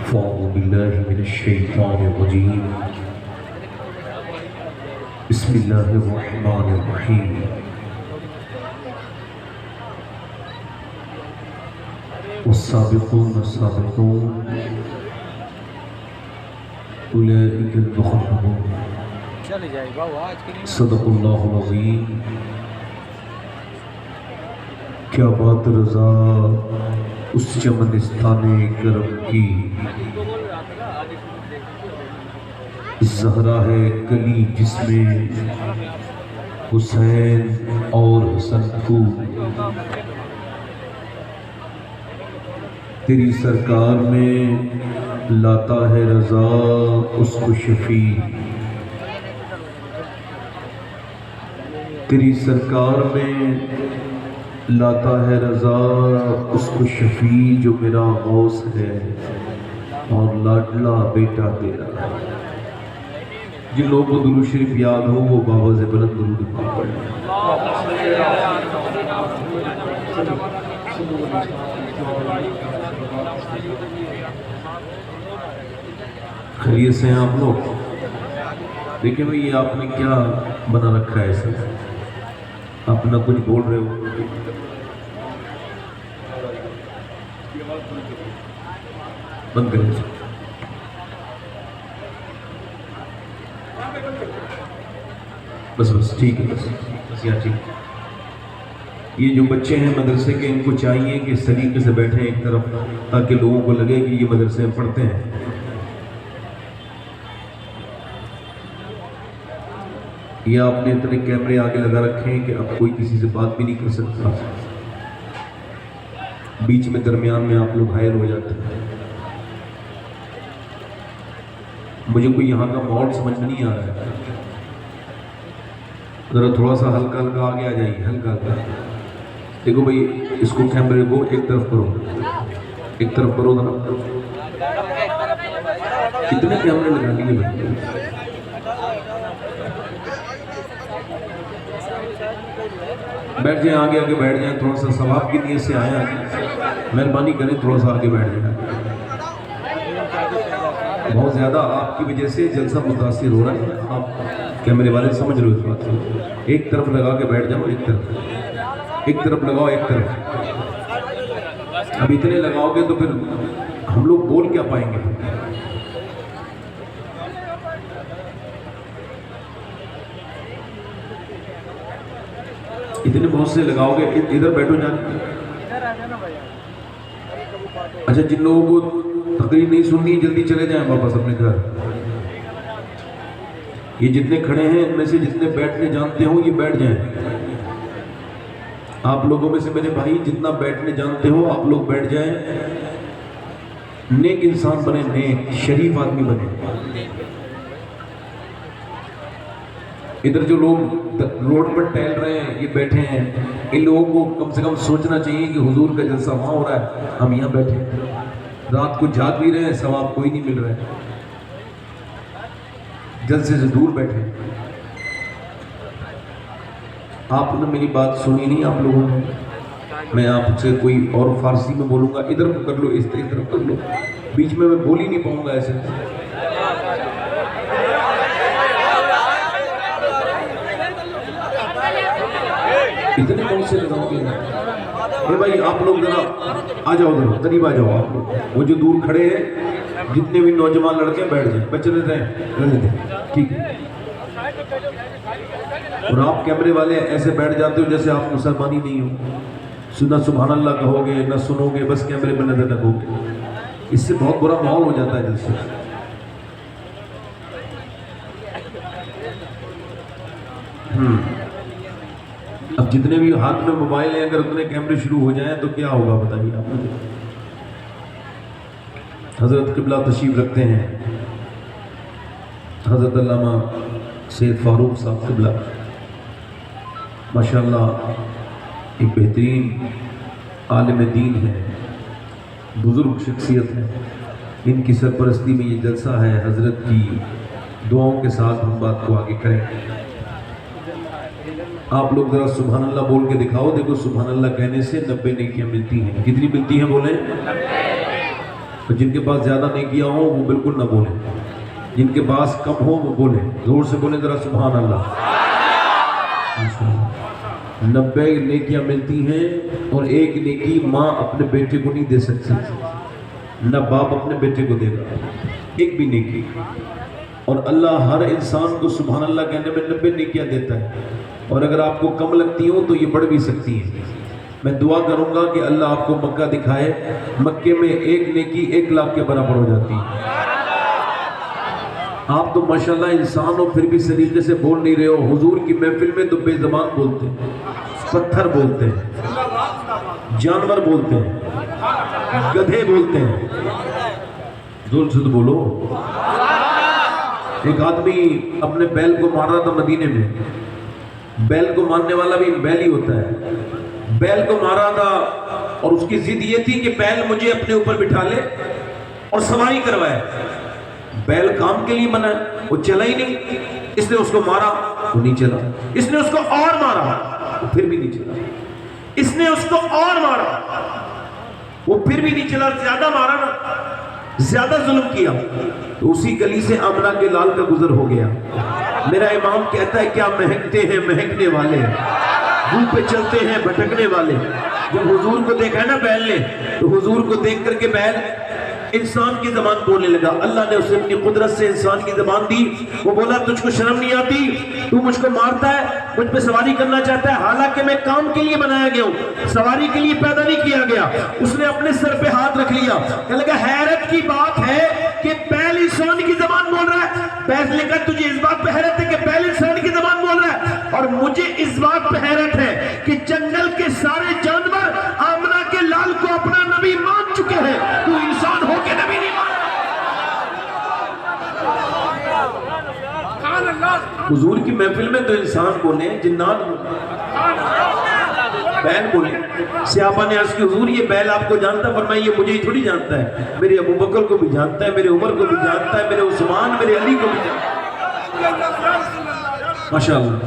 أعوذ بالله من الشيطان الرجيم بسم الله الرحمن الرحيم والسابقون السابقون أولئك المقربون صدق الله العظيم. کیا بات رضا اس چمنستان کرم کی، زہرا ہے کلی جس میں حسین اور حسن کو، تیری سرکار میں لاتا ہے رضا اس کو شفیع، تیری سرکار میں لاتا ہے رضا اس کو شفیع جو میرا غوث ہے اور لاڈلا بیٹا تیرا. جن لوگوں کو درود شریف یاد ہو وہ باواز بلند درود پاک پڑھیں. خیریت سے ہیں آپ لوگ؟ دیکھیں بھئی یہ آپ نے کیا بنا رکھا ہے ایسا، آپ نہ کچھ بول رہے ہو. بند کریں بس ٹھیک ہے، بس یہاں ٹھیک. یہ جو بچے ہیں مدرسے کے، ان کو چاہیے کہ سلیقے سے بیٹھیں ایک طرف تاکہ لوگوں کو لگے کہ یہ مدرسے میں پڑھتے ہیں. یہ آپ نے اتنے کیمرے آگے لگا رکھے ہیں کہ اب کوئی کسی سے بات بھی نہیں کر سکتا، بیچ میں درمیان میں آپ لوگ حائل ہو جاتے ہیں. مجھے کوئی یہاں کا ماحول سمجھ نہیں آ رہا ہے، ذرا تھوڑا سا ہلکا ہلکا آگے آ جائیے، ہلکا ہلکا. دیکھو بھائی اس کو کیمرے کو ایک طرف کرو، ایک طرف کرو ذرا. کتنے کیمرے لگا لیے بھائی؟ بیٹھ جائیں، آگے آگے بیٹھ جائیں، تھوڑا سا ثواب کی نیت سے آئیں آگے. مہربانی کریں تھوڑا سا آگے بیٹھ جائیں. بہت زیادہ آپ کی وجہ سے جلسہ متاثر ہو رہا ہے، آپ کیمرے والے سمجھ رہے ہو اس بات کو. ایک طرف لگا کے بیٹھ جاؤ، ایک طرف لگاؤ، ایک طرف. اب اتنے لگاؤ گے تو پھر ہم لوگ بول کیا پائیں گے؟ اتنے بہت سے لگاؤ گے. ادھر بیٹھو جانے. اچھا جن لوگوں کو تقریر نہیں سننی جلدی چلے جائیں واپس اپنے گھر. یہ جتنے کھڑے ہیں ان میں سے جتنے بیٹھنے جانتے ہو یہ بیٹھ جائیں. آپ لوگوں میں سے میرے بھائی جتنا بیٹھنے جانتے ہو آپ لوگ بیٹھ جائیں. نیک انسان بنے، نیک شریف آدمی بنے. ادھر جو لوگ روڈ پر ٹہل رہے ہیں یہ بیٹھے ہیں، ان لوگوں کو کم سے کم سوچنا چاہیے کہ حضور کا جلسہ وہاں ہو رہا ہے، ہم یہاں بیٹھے ہیں. رات کو جاگ بھی رہے ہیں، ثواب کوئی نہیں مل رہا ہے. جلسے سے دور بیٹھے. آپ نے میری بات سنی نہیں آپ لوگوں نے. میں آپ سے کوئی اور فارسی میں بولوں گا، ادھر کر لو، اس طرف کر لو. بیچ میں بول ہی نہیں پاؤں گا ایسے. اتنے کون سے لگاؤ گے بھائی؟ آپ لوگ ذرا آ جاؤ، ذرا قریب آ جاؤ. آپ لوگ وہ جو دور کھڑے ہیں جتنے بھی نوجوان لڑکے بیٹھ جائیں، بچے رہتے ہیں ٹھیک ہے. اور آپ کیمرے والے ایسے بیٹھ جاتے ہو جیسے آپ مسلمانی نہیں ہو. نہ سبحان اللہ کہو گے نہ سنو گے، بس کیمرے پہ نظر رکھو گے. اس سے بہت برا ماحول ہو جاتا ہے جیسے. اب جتنے بھی ہاتھ میں موبائل ہیں اگر اتنے کیمرے شروع ہو جائیں تو کیا ہوگا بتائیے آپ مجھے. حضرت قبلہ تشریف رکھتے ہیں، حضرت علامہ سید فاروق صاحب قبلہ ماشاءاللہ ایک بہترین عالم دین ہے، بزرگ شخصیت ہے. ان کی سرپرستی میں یہ جلسہ ہے. حضرت کی دعاؤں کے ساتھ ہم بات کو آگے کریں. آپ لوگ ذرا سبحان اللہ بول کے دکھاؤ. دیکھو سبحان اللہ کہنے سے 90 نیکیاں ملتی ہیں. کتنی ملتی ہیں بولیں؟ اور جن کے پاس زیادہ نیکیاں ہوں وہ بالکل نہ بولیں، جن کے پاس کم ہو وہ بولیں، زور سے بولیں ذرا سبحان اللہ۔ 90 نیکیاں ملتی ہیں اور ایک نیکی ماں اپنے بیٹے کو نہیں دے سکتی، نہ باپ اپنے بیٹے کو دے گا، ایک بھی نیکی۔ اور اللہ ہر انسان کو سبحان اللہ کہنے میں 90 نیکیاں دیتا ہے، اور اگر آپ کو کم لگتی ہوں تو یہ بڑھ بھی سکتی ہیں۔ میں دعا کروں گا کہ اللہ آپ کو مکہ دکھائے، مکے میں ایک نیکی 1 لاکھ کے برابر ہو جاتی ہے۔ آپ تو ماشاءاللہ انسان ہو پھر بھی سلیقے سے بول نہیں رہے ہو، حضور کی محفل میں تو بے زبان بولتے ہیں، پتھر بولتے ہیں، جانور بولتے ہیں، گدھے بولتے ہیں، زور سے تو بولو۔ ایک آدمی اپنے بیل کو مار رہا تھا مدینے میں، بیل کو مارنے والا بھی بیل ہی ہوتا ہے، بیل کو مارا تھا اور اس کی ضد یہ تھی کہ بیل مجھے اپنے اوپر بٹھا لے اور سواری کروائے۔ بیل کام کے لیے بنا ہے، وہ چلا ہی نہیں، اس نے اس کو مارا وہ نہیں چلا، اس نے اس کو اور مارا وہ پھر بھی نہیں چلا، اس نے اس کو اور مارا وہ پھر بھی نہیں چلا، زیادہ مارا نا، زیادہ ظلم کیا، تو اسی گلی سے آمنہ کے لال کا گزر ہو گیا۔ میرا امام کہتا ہے کیا مہکتے ہیں مہکنے والے، منہ پہ چلتے ہیں بھٹکنے والے۔ جب حضور کو دیکھا ہے نا بیل نے، تو حضور کو دیکھ کر کے بیل انسان کی زبان بولنے لگا۔ اللہ نے اسے اپنی قدرت سے انسان کی زبان دی، وہ بولا تجھ کو شرم نہیں آتی، تو مجھ کو مارتا ہے، مجھ پہ سواری کرنا چاہتا ہے، حالانکہ میں کام کے لیے بنایا گیا ہوں، سواری کے لیے پیدا نہیں کیا گیا۔ اس نے اپنے سر پہ ہاتھ رکھ لیا، کہنے لگا حیرت کی بات ہے کہ بیل انسان کی زبان بول رہا ہے۔ بیل نے کہا تجھے اس بات پہ حیرت ہے کہ بیل انسان کی زبان بول رہا ہے، اور مجھے اس بات پہ حیرت ہے کہ جنگل کے سارے جانور آمنہ کے لال کو اپنا نبی مان چکے ہیں، تو انسان ہو کے نبی نہیں مان۔ حضور کی محفل میں تو انسان بولے، جنات بیل بولے۔ صحابہ نے عرض کی حضور یہ بیل آپ کو جانتا ہے؟ فرمایا یہ مجھے ہی تھوڑی جانتا ہے، میرے ابو بکر کو بھی جانتا ہے، میرے عمر کو بھی جانتا ہے، میرے عثمان میرے علی کو بھی جانتا ہے۔ ماشاءاللہ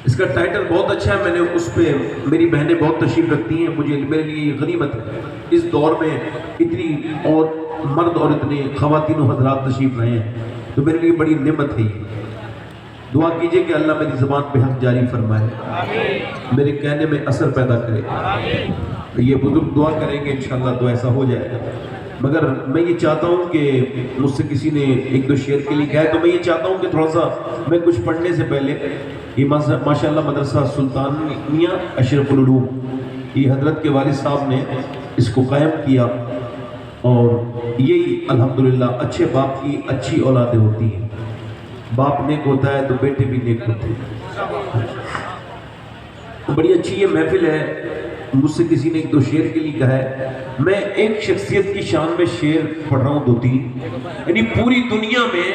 اس کا ٹائٹل بہت اچھا ہے، میں نے اس پہ میری بہنیں بہت تشریف رکھتی ہیں، مجھے میرے لیے یہ غنیمت ہے، اس دور میں اتنی اور مرد اور اتنے خواتین و حضرات تشریف رہے ہیں تو میرے لیے بڑی نعمت ہے یہ۔ دعا کیجئے کہ اللہ میری زبان پہ حق جاری فرمائے، میرے کہنے میں اثر پیدا کرے۔ یہ بزرگ دعا کریں گے انشاءاللہ تو ایسا ہو جائے گا۔ مگر میں یہ چاہتا ہوں کہ مجھ سے کسی نے 1-2 شعر کے لیے کہا ہے تو میں یہ چاہتا ہوں کہ تھوڑا سا میں کچھ پڑھنے سے پہلے یہ ماشاءاللہ مدرسہ سلطانیہ اشرف العلوم، یہ حضرت کے والد صاحب نے اس کو قائم کیا، اور یہی الحمدللہ اچھے باپ کی اچھی اولادیں ہوتی ہیں، باپ نیک ہوتا ہے تو بیٹے بھی نیک ہوتے ہیں۔ بڑی اچھی یہ محفل ہے، مجھ سے کسی نے 1-2 شعر کے لیے کہا ہے، میں ایک شخصیت کی شان میں شعر پڑھ رہا ہوں 2-3، یعنی پوری دنیا میں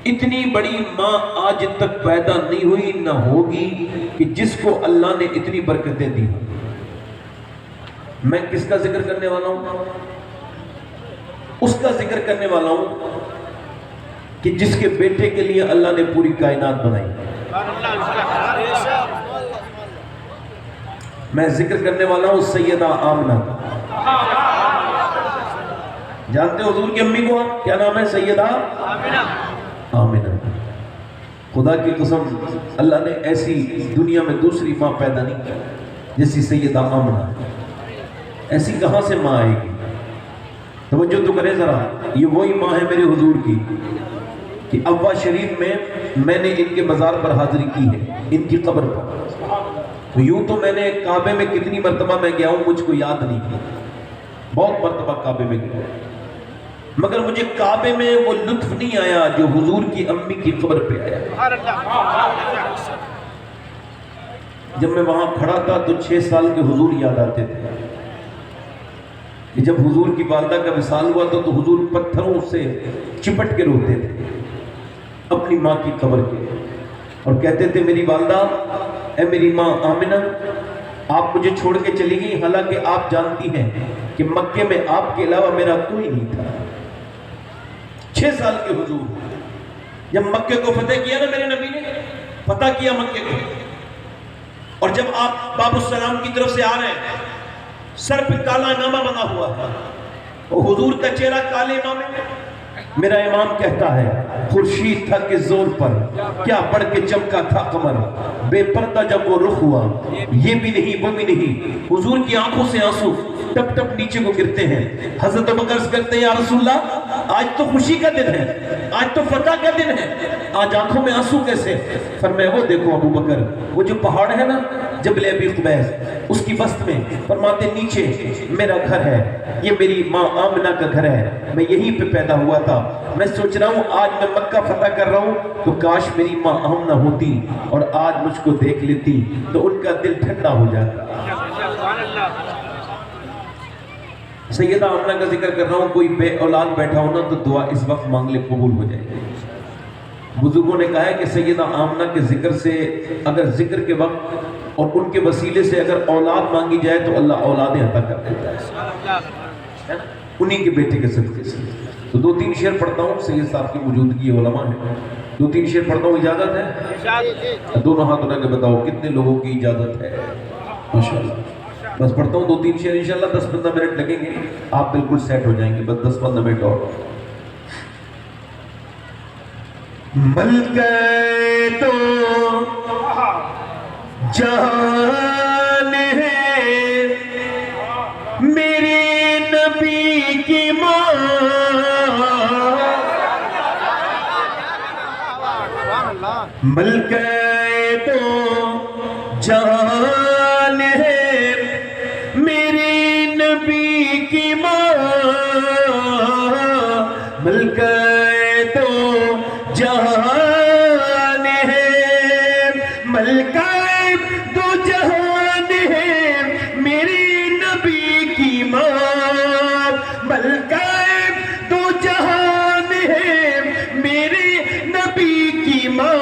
اتنی بڑی ماں آج تک پیدا نہیں ہوئی نہ ہوگی کہ جس کو اللہ نے اتنی برکتیں دی۔ میں کس کا ذکر کرنے والا ہوں؟ اس کا ذکر کرنے والا ہوں کہ جس کے بیٹے کے لیے اللہ نے پوری کائنات بنائی۔ میں ذکر کرنے والا ہوں سیدہ آمنہ کا۔ جانتے ہو حضور کی امی کو کیا نام ہے؟ سیدہ آمنہ۔ خدا کی قسم اللہ نے ایسی دنیا میں دوسری ماں پیدا نہیں کی جیسی سیدہ آمنہ۔ ایسی کہاں سے ماں آئے گی؟ توجہ تو کریں ذرا، یہ وہی ماں ہے میرے حضور کی کہ ابا شریف میں نے ان کے مزار پر حاضری کی ہے، ان کی قبر پر۔ یوں تو میں نے کعبے میں کتنی مرتبہ میں گیا ہوں مجھ کو یاد نہیں کی، بہت مرتبہ کعبے میں گیا، مگر مجھے کعبے میں وہ لطف نہیں آیا جو حضور کی امی کی قبر پہ آیا۔ جب میں وہاں کھڑا تھا تو 6 سال کے حضور یاد آتے تھے کہ جب حضور کی والدہ کا وصال ہوا تو حضور پتھروں سے چپٹ کے روتے تھے اپنی ماں کی قبر کے، اور کہتے تھے میری والدہ، اے میری ماں آمنہ، آپ مجھے چھوڑ کے چلی گئی، حالانکہ آپ جانتی ہیں کہ مکے میں آپ کے علاوہ میرا کوئی نہیں تھا۔ 6 سال کے حضور جب مکے کو فتح کیا نا میرے نبی نے، فتح کیا مکے کو، اور جب آپ باب السلام کی طرف سے آ رہے ہیں سر پہ کالا نامہ بنا ہوا ہے، حضور کا چہرہ کالے نامے میں۔ میرا امام کہتا ہے خورشید تھا کہ زور پر کیا بڑھ کے چمکا تھا قمر، بے پردہ جب وہ رخ ہوا یہ بھی نہیں وہ بھی نہیں۔ حضور کی آنکھوں سے آنسو ٹپ ٹپ نیچے کو گرتے ہیں۔ حضرت ابوبکر عرض کرتے ہیں یا رسول اللہ آج تو خوشی کا دن ہے، آج تو فتح کا دن ہے، آج آنکھوں میں آنسو کیسے؟ فرمایا وہ دیکھو ابو بکر، وہ جو پہاڑ ہے نا جبل ابی قبیس، اس کی وسط میں فرماتے نیچے میرا گھر ہے، یہ میری ماں آمنہ کا گھر ہے، میں یہیں پہ پیدا ہوا تھا۔ میں سوچ رہا ہوں آج میں مکہ فتح کر رہا ہوں تو کاش میری ماں آمنہ ہوتی اور آج مجھ کو دیکھ لیتی تو ان کا دل ٹھنڈا ہو جاتا۔ سیدہ آمنہ کا ذکر کر رہا ہوں، کوئی بے اولاد بیٹھا ہونا تو دعا اس وقت مانگ لے قبول ہو جائے گی۔ بزرگوں نے کہا ہے کہ سیدہ آمنہ کے ذکر سے اگر ذکر کے وقت اور ان کے وسیلے سے اگر اولاد مانگی جائے تو اللہ اولادیں عطا کر دیتا ہے، انہی کے بیٹے کے صدقے سے۔ تو دو تین شعر پڑھتا ہوں، سید صاحب کی موجودگی علماء ہے، دو تین شعر پڑھتا ہوں، اجازت ہے؟ دونوں ہاتھ اٹھا کے بتاؤ کتنے لوگوں کی اجازت ہے؟ ماشاءاللہ۔ بس پڑھتا ہوں دو تین شعر، انشاءاللہ 10-15 منٹ لگیں گے، آپ بالکل سیٹ ہو جائیں گے، بس 10-15 منٹ اور۔ ملکہ تو جان ہے میرے نبی کی ماں، ملکہ تو جان ہے میرے نبی کی ماں، ملکہ تو جہان ہے، ملکہ دو جہان ہے میرے نبی کی ماں، ملکہ دو جہان ہے میرے نبی کی ماں،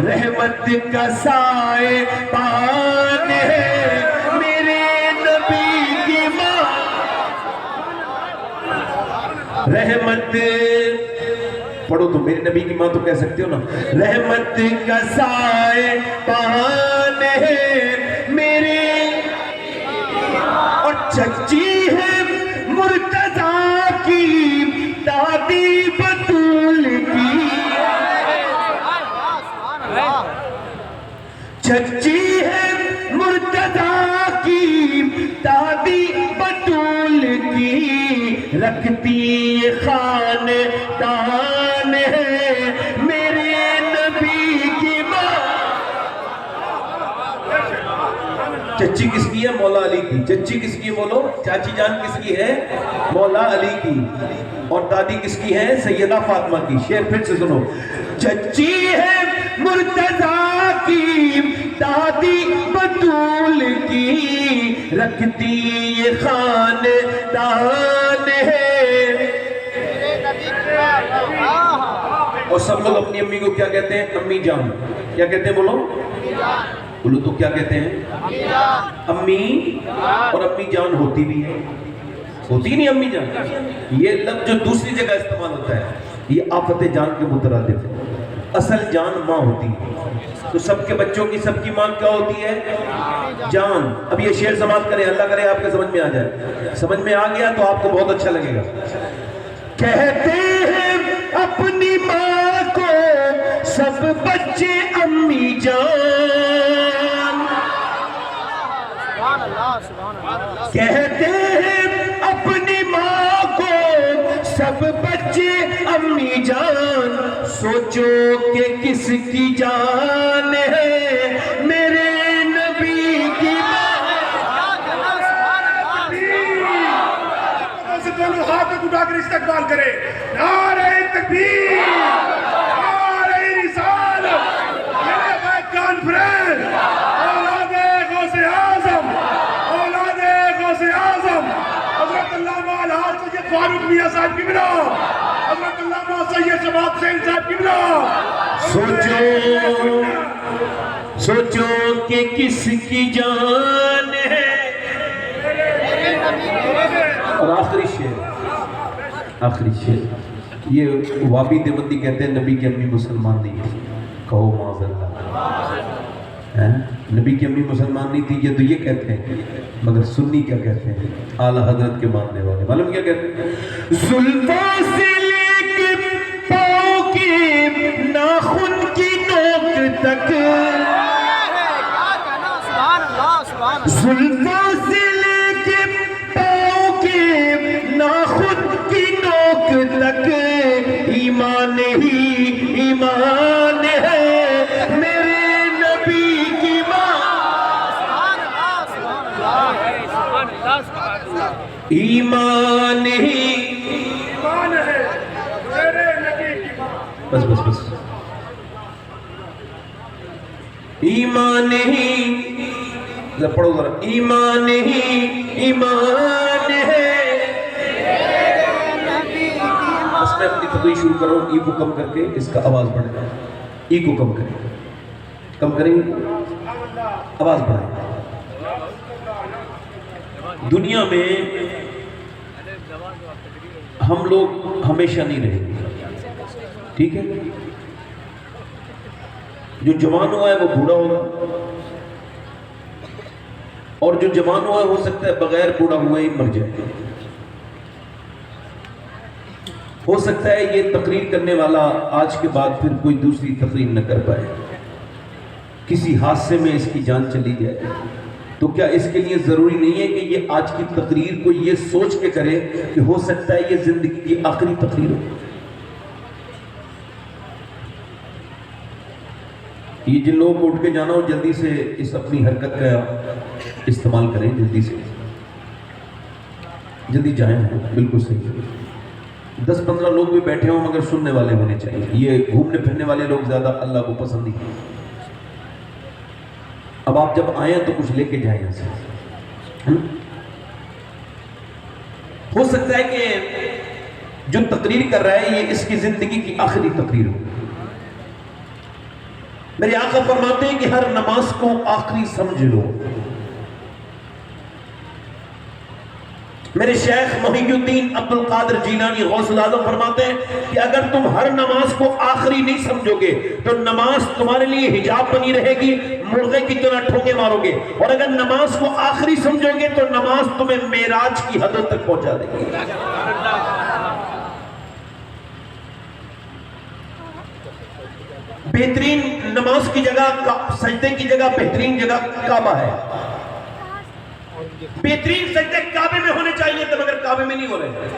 رحمت کا سائے پان ہے میرے نبی کی ماں، رحمت پڑھو تو میرے نبی کی ماں تو کہہ سکتے ہو نا، رحمت کا سائے پان ہے میرے، اور چچی ہے مرتضیٰ کی دادی بطول کی، چچی ہے مرتضیٰ کی دادی بطول کی، رکھتی خاندان ہے میرے نبی کی ماں۔ چچی کس کی ہے؟ مولا علی کی۔ چچی کس کی ہے بولو؟ چاچی جان کس کی ہے؟ مولا علی کی۔ اور دادی کس کی ہے؟ سیدہ فاطمہ کی۔ شعر پھر سے سنو، چچی ہے مرتضیٰ کی دادی بطول کی، رکھتی خاندان ہے۔ اور سب لوگ اپنی امی کو کیا کہتے ہیں؟ امی جان۔ کیا کہتے ہیں بولو؟ بولو تو کیا کہتے ہیں؟ امی۔ اور امی جان ہوتی بھی ہے، ہوتی نہیں امی جان؟ یہ لفظ جو دوسری جگہ استعمال ہوتا ہے یہ آفت جان کے مترادف ہے، اصل جان ماں ہوتی ہے۔ تو سب کے بچوں کی سب کی ماں کیا ہوتی ہے؟ جان۔ اب یہ شعر سماعت کریں، اللہ کرے آپ کے سمجھ میں آ جائے۔ سمجھ میں آ گیا تو آپ کو بہت اچھا لگے گا۔ کہتے ہیں اپنی ماں کو سب بچے امی جان، کہتے ہیں اپنی ماں کو سب بچے امی جان، سوچو کہ کس کی جان ہے میرے نبی کی ماں۔ دونوں ہاتھ اٹھا کر استقبال کرے، نعرہ تکبیر، نعرہ رسالت، یہ کانفرنس، اولاد غوث اعظم، اولاد غوث اعظم، حضرت علامہ الحاج سید فاروق میاں صاحب کی بنا، حضرت علامہ سید شباب حسین صاحب کی بنا۔ سوچو کہ کس کی جان ہے۔ اور آخری شعر یہ وابی دیوبندی کہتے ہیں نبی کی امی مسلمان نہیں ہے، کہو معاذ اللہ۔ نبی کی امی مسلمان نہیں تھی یہ تو یہ کہتے ہیں، مگر سنی کیا کہتے ہیں؟ اعلیٰ حضرت کے ماننے والے معلوم کیا کہتے ہیں؟ زلفوں سے لے کے پاؤں کے ناخن کی نوک تک، زلفوں سے لے کے پاؤں کے ناخن کی نوک تک، ایمان ہی ایمان ہے میرے نبی کی ماں، ایمان ہی ایمان ہے میرے نبی کی ماں، بس بس بس، ایمان ہی، پڑھو ذرا، ایمان ہی ایمان ہے، بس میں اپنی تقریر شروع کروں، ای کو کم کر کے اس کا آواز بڑھے گا، ای کو کم کریں، کم کریں، آواز بڑھائیں۔ دنیا میں ہم لوگ ہمیشہ نہیں رہیں گے، ٹھیک ہے؟ جو جوان ہوا ہے وہ بوڑھا ہوگا، اور جو جوان ہوا ہے ہو سکتا ہے بغیر بوڑھا ہوئے ہی مر جائے، ہو سکتا ہے یہ تقریر کرنے والا آج کے بعد پھر کوئی دوسری تقریر نہ کر پائے، کسی حادثے میں اس کی جان چلی جائے، تو کیا اس کے لیے ضروری نہیں ہے کہ یہ آج کی تقریر کو یہ سوچ کے کرے کہ ہو سکتا ہے یہ زندگی کی آخری تقریر ہو؟ یہ جن لوگوں کو اٹھ کے جانا ہو جلدی سے اس اپنی حرکت کا استعمال کریں، جلدی سے جلدی جائیں، بالکل صحیح۔ 10-15 لوگ بھی بیٹھے ہوں مگر سننے والے ہونے چاہیے، یہ گھومنے پھرنے والے لوگ زیادہ اللہ کو پسند نہیں کرتے۔ اب آپ جب آئیں تو کچھ لے کے جائیں یہاں سے، ہو سکتا ہے کہ جو تقریر کر رہا ہے یہ اس کی زندگی کی آخری تقریر ہو۔ میرے آقا فرماتے ہیں کہ ہر نماز کو آخری سمجھ لو۔ میرے شیخ محی الدین عبدالقادر جیلانی غوث الاعظم فرماتے ہیں کہ اگر تم ہر نماز کو آخری نہیں سمجھو گے تو نماز تمہارے لیے حجاب بنی رہے گی، مرغے کی طرح ٹھوکے مارو گے، اور اگر نماز کو آخری سمجھو گے تو نماز تمہیں معراج کی حدوں تک پہنچا دے گی۔ بہترین نماز کی جگہ، سجدے کی جگہ بہترین جگہ کعبہ ہے، بہترین سجدے کعبے میں ہونے چاہیے تھے مگر کعبے میں نہیں ہو رہے،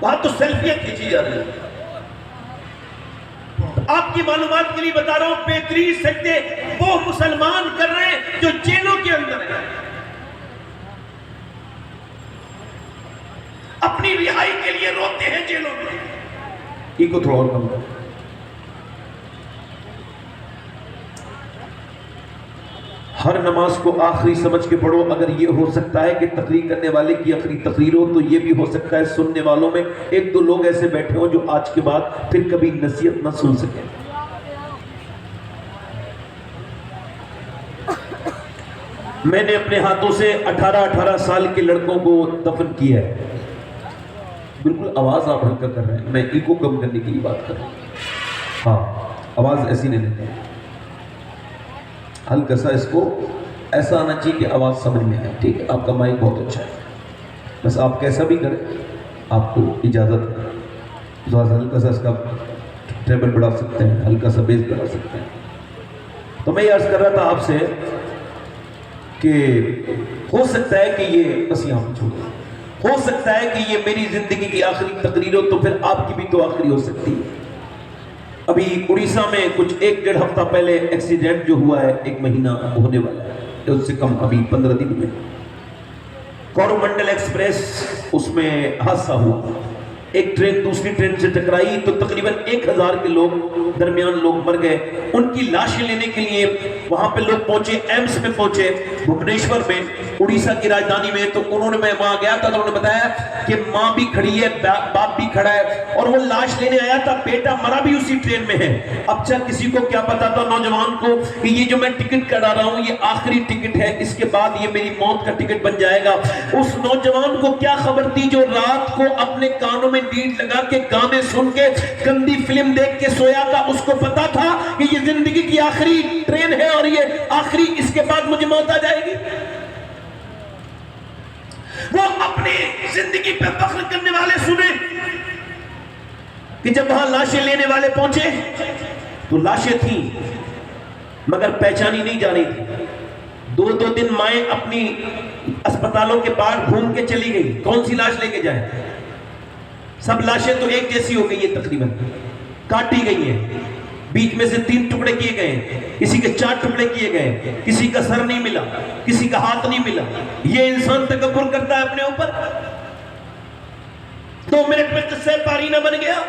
وہاں تو سیلفیاں کھینچی جا رہی ہیں۔ آپ کی معلومات کے لیے بتا رہا ہوں، بہترین سجدے وہ مسلمان کر رہے ہیں جو جیلوں کے اندر ہیں، اپنی رہائی کے لیے روتے ہیں جیلوں میں۔ ایک کو تھوڑا اور کم کرو۔ ہر نماز کو آخری سمجھ کے پڑھو، اگر یہ ہو سکتا ہے کہ تقریر کرنے والے کی آخری تقریر ہو تو یہ بھی ہو سکتا ہے سننے والوں میں 1-2 لوگ ایسے بیٹھے ہوں جو آج کے بعد پھر کبھی نصیحت نہ سن سکیں۔ میں نے اپنے ہاتھوں سے 18 سال کے لڑکوں کو دفن کیا ہے، بالکل آواز آپ ہلکا کر رہے ہیں، میں ایکو کم کرنے کی بات کر رہا ہوں، ہاں آواز ایسی نہیں لیتے، ہلکا سا اس کو ایسا آنا چاہیے کہ آواز سمجھ میں آئے، ٹھیک ہے؟ آپ کا مائک بہت اچھا ہے، بس آپ کیسا بھی کریں آپ کو اجازت ہے، ہلکا سا اس کا ٹیبل بڑھا سکتے ہیں، ہلکا سا بیس بڑھا سکتے ہیں۔ تو میں یہ عرض کر رہا تھا آپ سے کہ ہو سکتا ہے کہ یہ بس یہاں پہ چھوڑ، ہو سکتا ہے کہ یہ میری زندگی کی آخری تقریر ہو تو پھر آپ کی بھی تو آخری ہو سکتی ہے۔ ابھی اڑیسہ میں کچھ 1-1.5 ہفتہ پہلے ایکسیڈنٹ جو ہوا ہے، 1 مہینہ ہونے والا ہے، اس سے کم ابھی 15 دن میں کورومنڈل ایکسپریس اس میں حادثہ ہوا، ایک ٹرین دوسری ٹرین سے ٹکرائی تو تقریباً 1000 کے لوگ درمیان لوگ مر گئے۔ ان کی لاشیں لینے کے لیے وہاں پہ لوگ پہنچے، ایمس میں پہنچے بھبنیشور میں، اڑیسہ کی راجدھانی میں، تو انہوں نے، میں وہاں گیا تھا تو انہوں نے بتایا کہ ماں بھی کھڑی ہے، باپ بھی کھڑا ہے، اور وہ لاش لینے آیا تھا، بیٹا مرا بھی اسی ٹرین میں ہے۔ اب چل کسی کو کیا پتا تھا نوجوان کو کہ یہ جو میں ٹکٹ کرا رہا ہوں یہ آخری ٹکٹ ہے، اس کے بعد یہ میری موت کا ٹکٹ بن جائے گا۔ اس نوجوان کو کیا خبر تھی جو رات کو اپنے کانوں میں میں لیڈ لگا کے گانے سن کے گندی فلم دیکھ کے سویا تھا، اس کو پتا تھا کہ یہ زندگی کی آخری ٹرین ہے اور یہ آخری، اس کے بعد مجھے موت آ جائے گی؟ وہ اپنی زندگی پہ فخر کرنے والے سنے کہ جب وہاں لاشیں لینے والے پہنچے تو لاشیں تھیں مگر پہچانی نہیں جا رہی تھی۔ دو دن مائیں اپنی اسپتالوں کے باہر گھوم کے چلی گئی، کون سی لاش لے کے جائیں؟ سب لاشیں تو ایک جیسی ہو گئی ہیں، تقریباً کاٹی گئی ہیں، بیچ میں سے 3 ٹکڑے کیے گئے ہیں، کسی کے 4 ٹکڑے کیے گئے، کسی کا سر نہیں ملا، کسی کا ہاتھ نہیں ملا۔ یہ انسان تکبر کرتا ہے اپنے اوپر، 2 منٹ میں قصہ پارینہ بن گیا۔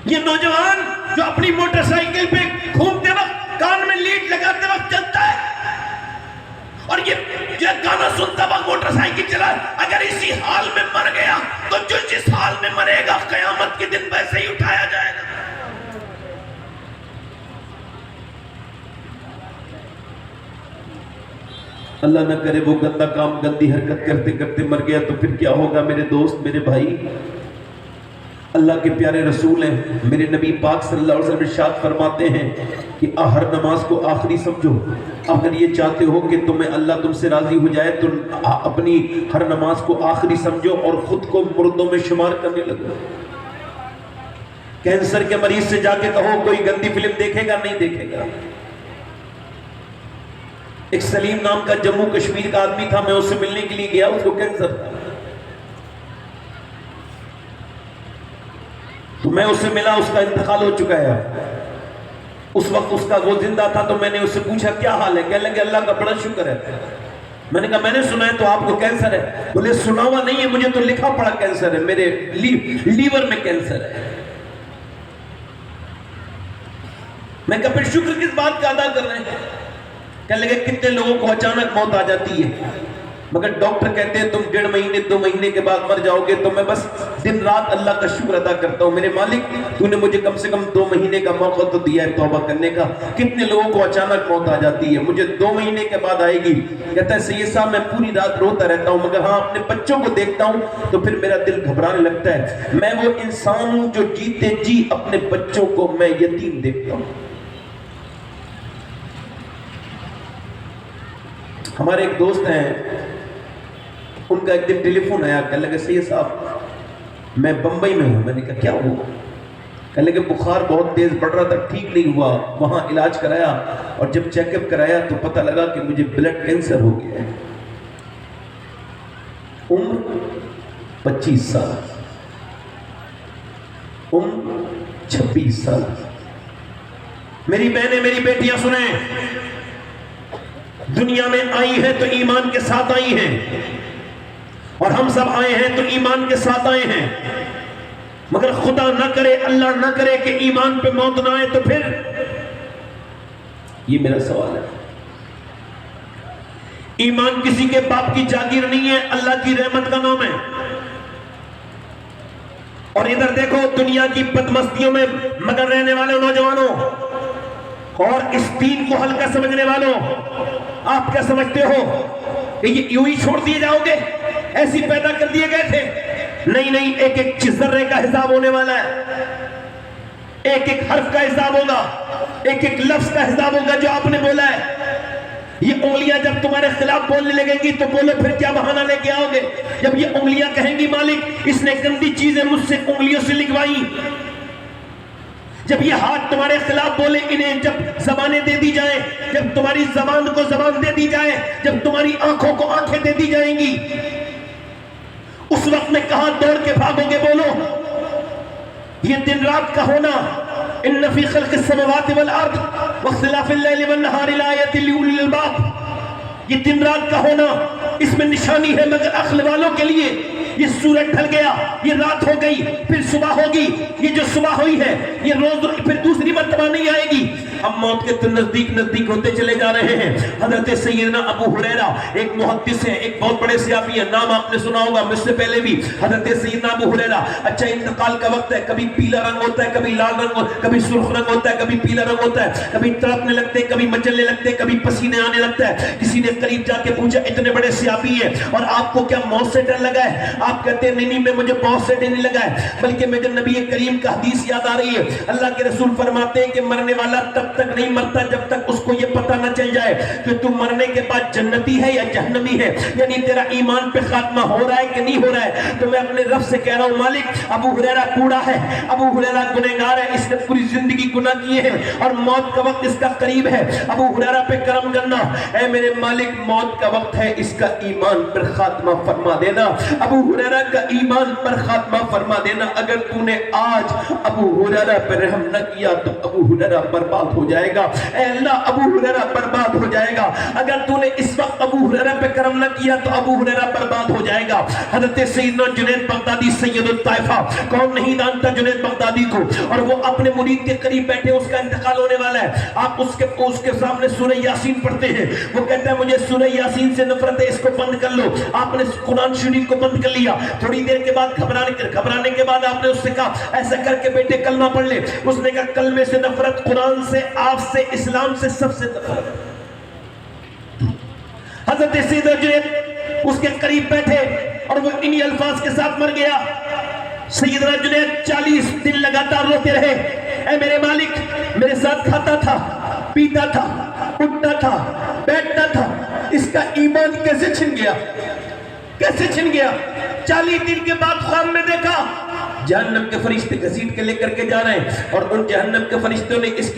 یہ نوجوان جو اپنی موٹر سائیکل پہ گھومتے وقت کان میں لیڈ لگاتے وقت چلتا ہے اور یہ گانا سنتا وقت موٹر سائیکل چلا، اگر اسی حال میں مر گیا تو جو جس حال میں مرے گا قیامت کے دن ویسے ہی اٹھایا جائے گا۔ اللہ نہ کرے وہ گندا کام، گندی حرکت کرتے کرتے مر گیا تو پھر کیا ہوگا میرے دوست، میرے بھائی؟ اللہ کے پیارے رسول ہیں، میرے نبی پاک صلی اللہ علیہ وسلم ارشاد فرماتے ہیں کہ ہر نماز کو آخری سمجھو۔ اگر یہ چاہتے ہو کہ تمہیں اللہ تم سے راضی ہو جائے تو اپنی ہر نماز کو آخری سمجھو اور خود کو مردوں میں شمار کرنے لگو۔ کینسر کے مریض سے جا کے کہو کوئی گندی فلم دیکھے گا؟ نہیں دیکھے گا۔ ایک سلیم نام کا جموں کشمیر کا آدمی تھا، میں اس سے ملنے کے لیے گیا، اس کو کینسر تھا، تو میں اس سے ملا، اس کا انتقال ہو چکا ہے۔ اس وقت اس کا وہ زندہ تھا تو میں نے اس سے پوچھا کیا حال ہے؟ کہنے لگے اللہ کا بڑا شکر ہے۔ میں نے کہا میں نے سنا ہے تو آپ کو کینسر ہے؟ بولے سنا ہوا نہیں ہے، مجھے تو لکھا پڑا کینسر ہے، میرے لیور میں کینسر ہے۔ میں کہا پھر شکر کس بات کا ادا کر رہے ہیں؟ کہنے لگے کتنے لوگوں کو اچانک موت آ جاتی ہے مگر ڈاکٹر کہتے ہیں تم 1.5 مہینے 2 مہینے کے بعد مر جاؤ گے، تو میں بس دن رات اللہ کا شکر ادا کرتا ہوں، میرے مالک تو نے مجھے کم سے کم 2 مہینے کا موقع تو دیا ہے توبہ کرنے کا۔ کتنے لوگوں کو اچانک موت آ جاتی ہے، مجھے 2 مہینے کے بعد آئے گی۔ کہتا ہے سید صاحب میں پوری رات روتا رہتا ہوں مگر ہاں اپنے بچوں کو دیکھتا ہوں تو پھر میرا دل گھبرانے لگتا ہے۔ میں وہ انسان ہوں جو جیتے جی اپنے بچوں کو میں یتیم دیکھتا ہوں۔ ہمارے ایک دوست ہیں، ان کا ایک دن ٹیلی فون آیا، کہنے لگے سید صاحب میں بمبئی میں ہوں۔ میں نے کہا کیا ہوا؟ کہنے لگے بخار بہت تیز بڑھ رہا تھا، ٹھیک نہیں ہوا، وہاں علاج کرایا اور جب چیک اپ کرایا تو پتہ لگا کہ مجھے بلڈ کینسر ہو گیا ہے۔ عمر 25 سال، عمر 26 سال۔ میری بہنیں میری بیٹیاں سنیں، دنیا میں آئی ہیں تو ایمان کے ساتھ آئی ہیں اور ہم سب آئے ہیں تو ایمان کے ساتھ آئے ہیں، مگر خدا نہ کرے اللہ نہ کرے کہ ایمان پہ موت نہ آئے تو پھر؟ یہ میرا سوال ہے۔ ایمان کسی کے باپ کی جاگیر نہیں ہے، اللہ کی رحمت کا نام ہے۔ اور ادھر دیکھو دنیا کی بدمستیوں میں مگر رہنے والے نوجوانوں اور اس دین کو ہلکا سمجھنے والوں، آپ کیا سمجھتے ہو کہ یہ یوں ہی چھوڑ دیے جاؤ گے؟ ایسی پیدا کر دیے گئے تھے؟ نہیں نہیں، ایک ایک ذرے کا حساب ہونے والا ہے، ایک ایک حرف کا حساب ہوگا، ایک ایک لفظ کا حساب ہوگا جو آپ نے بولا ہے۔ یہ انگلیاں جب تمہارے خلاف بولنے لگیں گی تو بولو پھر کیا بہانہ لے کے آؤ گے؟ جب یہ انگلیاں کہیں گی مالک اس نے گندی چیزیں مجھ سے انگلیوں سے لکھوائی، جب یہ ہاتھ تمہارے خلاف بولے انہیں جب زبانیں دے دی جائیں، جب تمہاری زبان کو زبان دے دی جائے، جب تمہاری آنکھوں کو آنکھیں دے دی جائیں گی، اس وقت میں کہاں دوڑ کے بھاگو گے؟ بولو۔ یہ دن رات کا ہونا، ان فی خلق السماوات والارض واختلاف اللیل والنہار لآیات لأولی الالباب، یہ دن رات کا ہونا اس میں نشانی ہے مگر عقل والوں کے لیے۔ یہ سورج ڈھل گیا، یہ رات ہو گئی، پھر صبح ہوگی، یہ جو صبح ہوئی ہے یہ روز پھر دوسری مرتبہ نہیں آئے گی۔ ہم موت کے نزدیک نزدیک ہوتے چلے جا رہے ہیں۔ حضرت سیدنا ابو ہریرہ ایک محدث ہیں، ایک بہت بڑے صحابی ہیں، نام آپ نے سنا ہوگا مجھ سے پہلے بھی، حضرت سیدنا ابو ہریرہ۔ اچھا انتقال کا وقت ہے، کبھی پیلا رنگ ہوتا ہے، کبھی لال رنگ ہوتا ہے، کبھی سرخ رنگ ہوتا ہے، کبھی پیلا رنگ ہوتا ہے، کبھی تڑپنے لگتے ہیں، کبھی مچلنے لگتے ہیں، کبھی پسینے آنے لگتا ہے۔ کسی نے قریب جا کے پوچھا اتنے بڑے صحابی ہیں اور آپ کو کیا موت سے ڈر لگا ہے؟ آپ کہتے ہیں نہیں میں مجھے موت سے ڈر نہیں لگا ہے، بلکہ مجھے نبی کریم کا حدیث یاد آ رہی ہے۔ اللہ کے رسول فرماتے ہیں کہ مرنے والا تب تک نہیں مرتا جب تک اس کو یہ پتہ نہ چل جائے کہ تو مرنے کے بعد جنتی ہے یا جہنمی ہے، یعنی تیرا ایمان پہ خاتمہ ہو رہا ہے کہ نہیں ہو رہا ہے۔ تو میں اپنے رب سے کہہ رہا ہوں مالک ابو ہریرہ کوڑا ہے، ابو ہریرہ گنہگار ہے، اس نے پوری زندگی گناہ کیے ہیں اور موت کا وقت اس کا قریب ہے، ابو ہریرہ پہ کرم کرنا۔ اے میرے مالک موت کا وقت ہے، اس کا ایمان پر خاتمہ فرما دینا، ابو ہریرہ کا ایمان پر خاتمہ فرما دینا۔ اگر تو نے آج ابو ہریرہ پر رحم نہ کیا تو ابو ہریرہ برباد ہو جائے گا، اے اللہ ابو ہریرہ برباد ہو جائے گا۔ اگر تو نے اس وقت ابو ہریرہ پہ کرم نہ کیا تو ابو ہریرہ برباد ہو جائے گا۔ حضرت سیدنا جنید بغدادی سید الطائفہ، کون نہیں جانتا جنید بغدادی کو، اور وہ اپنے مرید کے قریب بیٹھے، اس کا انتقال ہونے والا ہے، آپ اس کے سامنے سورہ یاسین پڑھتے ہیں، وہ کہتا ہے مجھے سورہ یاسین سے نفرت ہے، اس کو بند کر لو۔ آپ نے قرآن شریف کو بند کر لیا، تھوڑی دیر کے بعد گھبرانے کے بعد آپ نے اس سے کہا ایسا کر کے بیٹے کلمہ پڑھ لے، اس نے کہا کلمے سے نفرت، قرآن سے، آپ سے، اسلام سے، سب سے نفرت۔ حضرت سیدنا جنید اس کے قریب بیٹھے اور وہ انہی الفاظ کے ساتھ مر گیا۔ سیدنا جنید 40 دن لگاتار روتے رہے، اے میرے مالک میرے ساتھ کھاتا تھا، پیتا تھا، اٹھتا تھا، بیٹھتا تھا، اس کا ایمان کیسے چھن گیا، کیسے چھن گیا؟ 40 دن کے بعد خواب میں دیکھا جہنم کے فرشتے گھسیٹ کے لے کر کے جا رہے ہیں، اور ان جہنم کے فرشتوں نے اس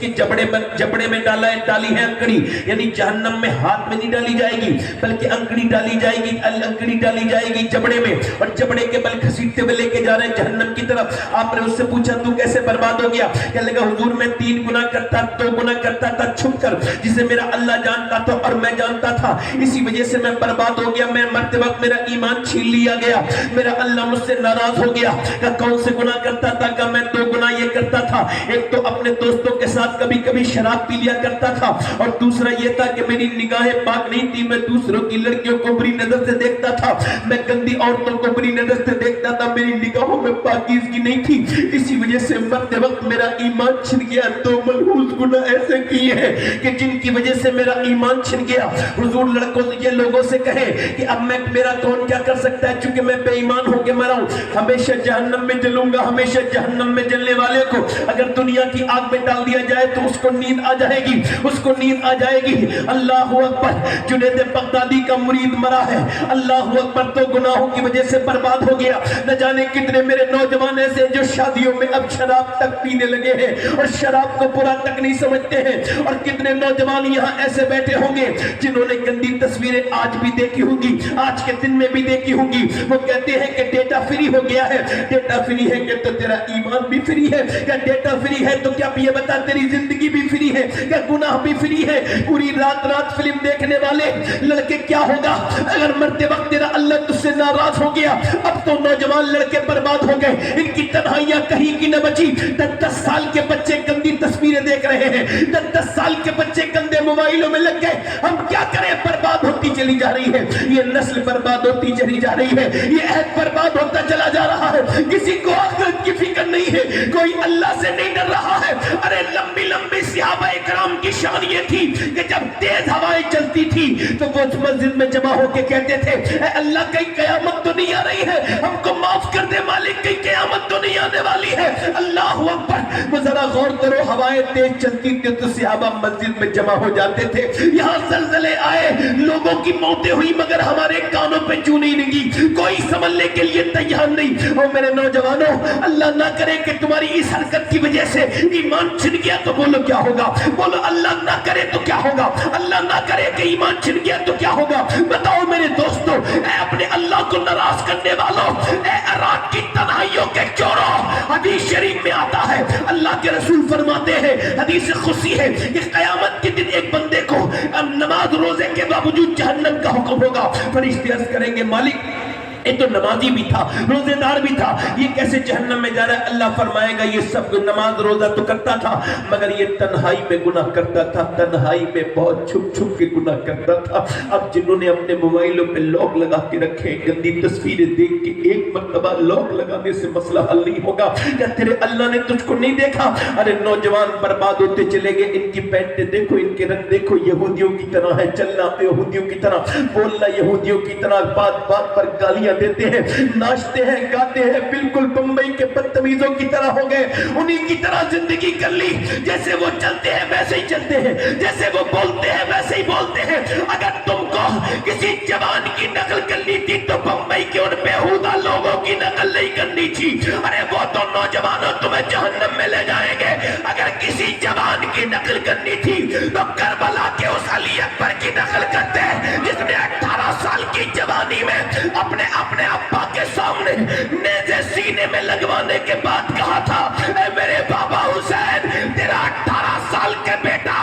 کے جبڑے میں ڈالی ہے انکڑی، یعنی جہنم میں ہاتھ میں نہیں ڈالی جائے گی بلکہ انکڑی ڈالی جائے گی، انکڑی ڈالی جائے گی جبڑے میں، اور جبڑے کے بل گھسیٹتے ہوئے لے کے جا رہے ہیں جہنم کی طرف۔ آپ نے اس سے پوچھا تو کیسے برباد ہو گیا؟ کہنے لگا حضور میں 3 گناہ کرتا، 2 گناہ کرتا تھا چھپ کر، جسے میرا اللہ جانتا تھا اور میں جانتا تھا، اسی وجہ سے میں برباد ہو گیا، میں مرتے وقت میرا ایمان چھین لیا گیا، میرا اللہ مجھ سے ناراض ہو گیا۔ کہ کون سے گناہ کرتا تھا؟ کہ میں 2 گناہ یہ کرتا تھا، ایک تو اپنے دوستوں کے ساتھ کبھی کبھی شراب پی لیا کرتا تھا، اور دوسرا یہ تھا کہ میری نگاہیں پاک نہیں تھی، میں دوسروں کی لڑکیوں کو بری نظر سے دیکھتا تھا، میں گندی عورتوں کو بری نظر سے دیکھتا تھا، میری نگاہوں میں پاکیزگی نہیں تھی، اسی وجہ سے مرتے وقت میرا ایمان چھن گیا۔ 2 ملحوظ گناہ ایسے کیے ہیں کہ جن کی وجہ سے میرا ایمان چھن گیا۔ حضور لڑکوں سے یہ لوگوں سے کہے کہ اب میرا کون کیا کر سکتا ہے، چونکہ میں بے ایمان ہو کے مرا ہوں، ہمیشہ جہنم میں جلوں گا، ہمیشہ جہنم میں جلنے والے کو اگر دنیا کی آگ میں ڈال دیا جائے تو اس کو نیند آ جائے گی، اس کو نیند آ جائے گی۔ اللہ اکبر، جنید بغدادی کا مرید مرا ہے، اللہ اکبر، تو گناہوں کی وجہ سے برباد ہو گیا۔ نہ جانے کتنے میرے نوجوان ایسے جو شادیوں میں اب شراب تک پینے لگے ہیں اور شراب کو برا تک نہیں سمجھتے ہیں، اور کتنے نوجوان یہاں ایسے بیٹھے ہوں گے جنہوں نے گندی تصویریں آج بھی دیکھی ہوں گی، آج کے دن میں بھی دیکھی ہوں گی۔ وہ کہتے ہیں کہ ڈیٹا فری ہو گیا ہے، ڈیٹا فری ہے کہ تو تیرا ایمان بھی فری ہے، کیا ڈیٹا فری ہے تو کیا یہ بتا تیری زندگی بھی فری ہے، کیا گناہ بھی فری ہے؟ پوری رات فلم دیکھنے والے لڑکے کیا ہوگا اگر مرتے وقت تیرا اللہ تجھ سے ناراض ہو گیا؟ اب تو نوجوان لڑکے برباد ہو گئے، ان کی تنہائیاں کہیں کی نہ بچی۔ 10 سال کے بچے گندی تصویریں دیکھ رہے ہیں، 10 سال کے بچے گندے موبائلوں میں لگ گئے، ہم کیا کریں؟ برباد ہوتی چلی جا رہی ہے، یہ نسل برباد ہوتی چلی جا رہی ہے، یہ عہد برباد ہوتا چلا جا رہا ہے، کسی کو آخرت کی فکر نہیں ہے، کوئی اللہ سے نہیں ڈر رہا ہے۔ ارے لمبی لمبی صحابہ اکرام کی شان یہ تھی کہ جب تیز ہوائیں چلتی تھی تو وہ مسجد میں جمع ہو کے کہتے تھے اے اللہ کہیں قیامت تو نہیں آ رہی ہے، ہم کو معاف کر دے مالک، کہیں قیامت تو نہیں آنے والی ہے۔ اللہ اکبر، وہ ذرا غور کرو، ہوائیں تیز چلتی تھی تو صحابہ مسجد میں جمع ہو جاتے تھے۔ یہاں زلزلے آئے، لوگوں کی موتیں ہوئی، مگر ہمارے کانوں پہ چونی نہیں گی، کوئی سنبھلنے کے لیے تیار نہیں۔ اور میرے نوجوانوں، اللہ نہ کرے کہ تمہاری اس حرکت کی وجہ سے ایمان چھن گیا تو بولو کیا ہوگا؟ بولو اللہ نہ کرے تو کیا ہوگا؟ اللہ نہ کرے کہ ایمان چھن گیا تو کیا ہوگا؟ بتاؤ میرے دوستو، اے اپنے اللہ کو ناراض کرنے والوں، اے رات کی تنہائیوں کے چوروں، حدیث شریف میں آتا ہے، اللہ کے رسول فرماتے ہیں، حدیث خصوصی ہے کہ قیامت کے دن ایک بندے کو نماز روزے کے باوجود جہنم کا حکم ہوگا۔ فرشتے عرض کریں گے مالک یہ تو نمازی بھی تھا، روزے دار بھی تھا، یہ کیسے جہنم میں جا رہا ہے؟ اللہ فرمائے گا یہ سب نماز روزہ تو کرتا تھا مگر یہ تنہائی میں گناہ کرتا تھا، تنہائی میں بہت چھپ چھپ کے گناہ کرتا تھا۔ اب جنہوں نے اپنے موبائلوں پہ لاک لگا کے رکھے، گندی تصویریں دیکھ کے ایک مرتبہ لاک لگانے سے مسئلہ حل نہیں ہوگا۔ کیا تیرے اللہ نے تجھ کو نہیں دیکھا؟ ارے نوجوان برباد ہوتے چلے گئے، ان کی پینٹیں دیکھو، ان کے رنگ دیکھو، یہودیوں کی طرح ہے، چلنا یہودیوں کی طرح، بولنا یہودیوں کی طرح، بات بات پر گالیاں دیتے ہیں، ناچتے ہیں، گاتے ہیں، بالکل بمبئی کے بدتمیزوں کی طرح ہو گئے، انہی کی طرح زندگی کر لی، جیسے وہ چلتے ہیں ویسے ہی چلتے ہیں، جیسے وہ بولتے ہیں ویسے ہی بولتے ہیں۔ اگر تم کو کسی جوان کی نقل کرنی تھی تو بمبئی کے ان بیہودہ لوگوں کی نقل نہیں کرنی تھی۔ ارے وہ تو نوجوانوں تمہیں جہنم میں لے جائیں گے۔ اگر کسی جوان کی نقل کرنی تھی تو کربلا کے اس علی اکبر کی نقل کرتے جس نے 18 سال کی جوانی میں اپنے ابا کے سامنے نیزے سینے میں لگوانے کے بعد کہا تھا، اے میرے بابا حسین، تیرا 18 سال کا بیٹا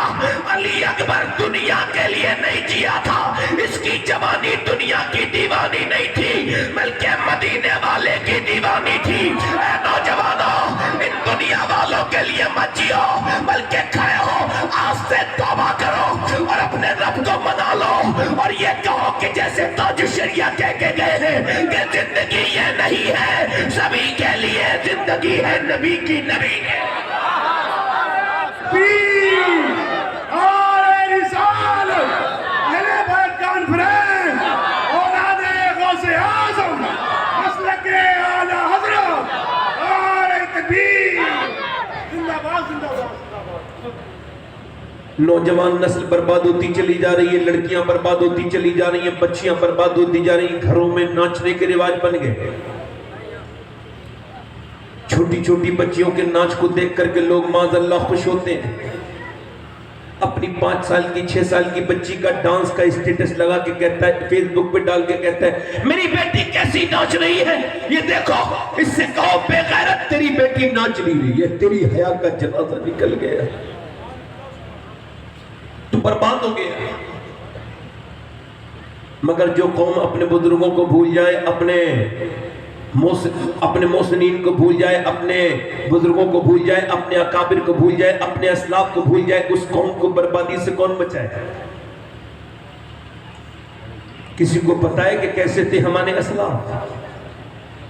علی اکبر دنیا کے لیے نہیں جیا تھا، اس کی جوانی دنیا کی دیوانی نہیں تھی بلکہ مدینے والے کی دیوانی تھی۔ اے نوجوانوں، ان دنیا والوں کے لیے مت جیو بلکہ کھڑے ہو، آج سے توبہ کرو اور اپنے رب کو منا لو اور یہ کہو کہ جیسے تاج شریعہ کہہ کے گئے ہیں کہ زندگی یہ نہیں ہے سبھی کے لیے، زندگی ہے نبی کی، نبی کے نوجوان نسل برباد ہوتی چلی جا رہی ہے، لڑکیاں برباد ہوتی چلی جا رہی ہیں، بچیاں برباد ہوتی جا رہی ہیں، گھروں میں ناچنے کے رواج بن گئے۔ چھوٹی چھوٹی بچیوں کے ناچ کو دیکھ کر کے لوگ معاذ اللہ خوش ہوتے ہیں۔ اپنی 5 سال کی 6 سال کی بچی کا ڈانس کا اسٹیٹس لگا کے کہتا ہے، فیس بک پہ ڈال کے کہتا ہے میری بیٹی کیسی ناچ رہی ہے، یہ دیکھو۔ اس سے کہو بے غیرت، تیری بیٹی ناچ نہیں رہی ہے، تیری حیا کا جنازہ نکل گیا، تو برباد ہو گیا۔ مگر جو قوم اپنے بزرگوں کو بھول جائے، اپنے محسنین کو بھول جائے، اپنے بزرگوں کو بھول جائے، اپنے اکابر کو بھول جائے، اپنے اسلاف کو بھول جائے، اس قوم کو بربادی سے کون بچائے؟ کسی کو پتا ہے کہ کیسے تھے ہمارے اسلاف؟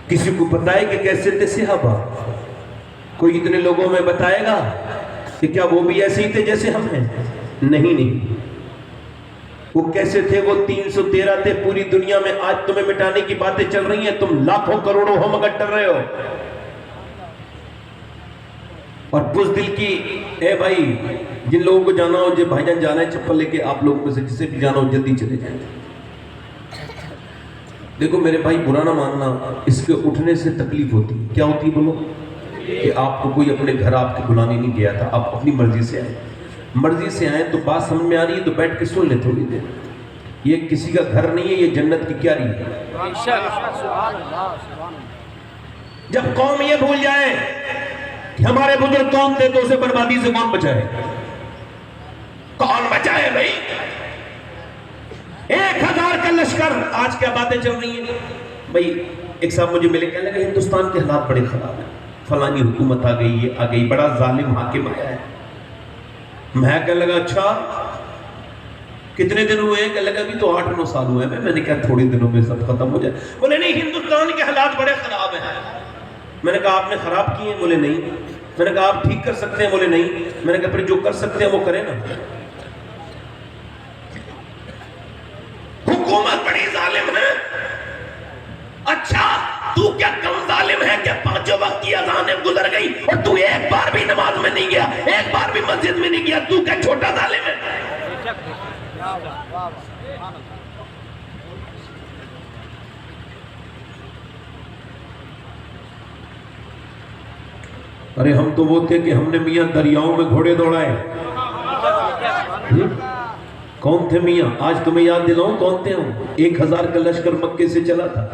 کسی کو پتا ہے کہ کیسے تھے صحابہ؟ کوئی اتنے لوگوں میں بتائے گا کہ کیا وہ بھی ایسے ہی تھے جیسے ہم ہیں؟ نہیں، وہ کیسے تھے؟ وہ 313 تھے پوری دنیا میں۔ آج تمہیں مٹانے کی باتیں چل رہی ہیں، تم لاکھوں کروڑوں ہو مگر ڈر رہے ہو۔ اور بزدل کی، اے بھائی جن لوگوں کو جانا ہو، جو بھائی جان جانا ہے چپل لے کے، آپ لوگوں میں سے جسے بھی جانا ہو جلدی چلے جائیں۔ دیکھو میرے بھائی، برا نہ ماننا، اس کے اٹھنے سے تکلیف ہوتی ہے۔ کیا ہوتی ہے بولو؟ کہ آپ کو کوئی اپنے گھر آپ کے بلانے نہیں گیا تھا، آپ اپنی مرضی سے آئے۔ مرضی سے آئیں تو بات سمجھ میں آ رہی ہے تو بیٹھ کے سن لے تھوڑی دیر۔ یہ کسی کا گھر نہیں ہے، یہ جنت کی کیاری ہے۔ جب قوم یہ بھول جائے کہ ہمارے بزرگ کون تھے تو اسے بربادی سے کون بچائے؟ کون بچائے بھائی؟ 1000 کا لشکر، آج کیا باتیں چل رہی ہیں بھائی؟ ایک صاحب مجھے ملے، کہنے لگے ہندوستان کے حالات بڑے خراب ہیں، فلانی حکومت آ گئی، یہ آ گئی، بڑا ظالم حاکم آیا ہے۔ میں کہنے لگا اچھا کتنے دن ہوئے ہیں؟ کہنے لگا ابھی تو 8-9 سال ہوئے ہیں۔ میں نے کہا تھوڑے دنوں میں سب ختم ہو جائے۔ بولے نہیں، ہندوستان کے حالات بڑے خراب ہیں۔ میں نے کہا آپ نے خراب کیے ہیں؟ بولے نہیں۔ میں نے کہا آپ ٹھیک کر سکتے ہیں؟ بولے نہیں۔ میں نے کہا پھر جو کر سکتے ہیں وہ کریں نا۔ حکومت بڑی ظالم ہے۔ اچھا تو کیا کم ظالم ہے کہ 5 وقت کی اذانیں گزر گئی اور تو ایک بار بھی نماز میں نہیں گیا، ایک بار بھی مسجد میں نہیں گیا؟ تو کیا چھوٹا ظالم ہے؟ ارے ہم تو وہ تھے کہ ہم نے میاں دریاؤں میں گھوڑے دوڑائے۔ کون تھے میاں؟ آج تمہیں یاد دلاؤں کون تھے ہم؟ 1000 کا لشکر مکے سے چلا تھا،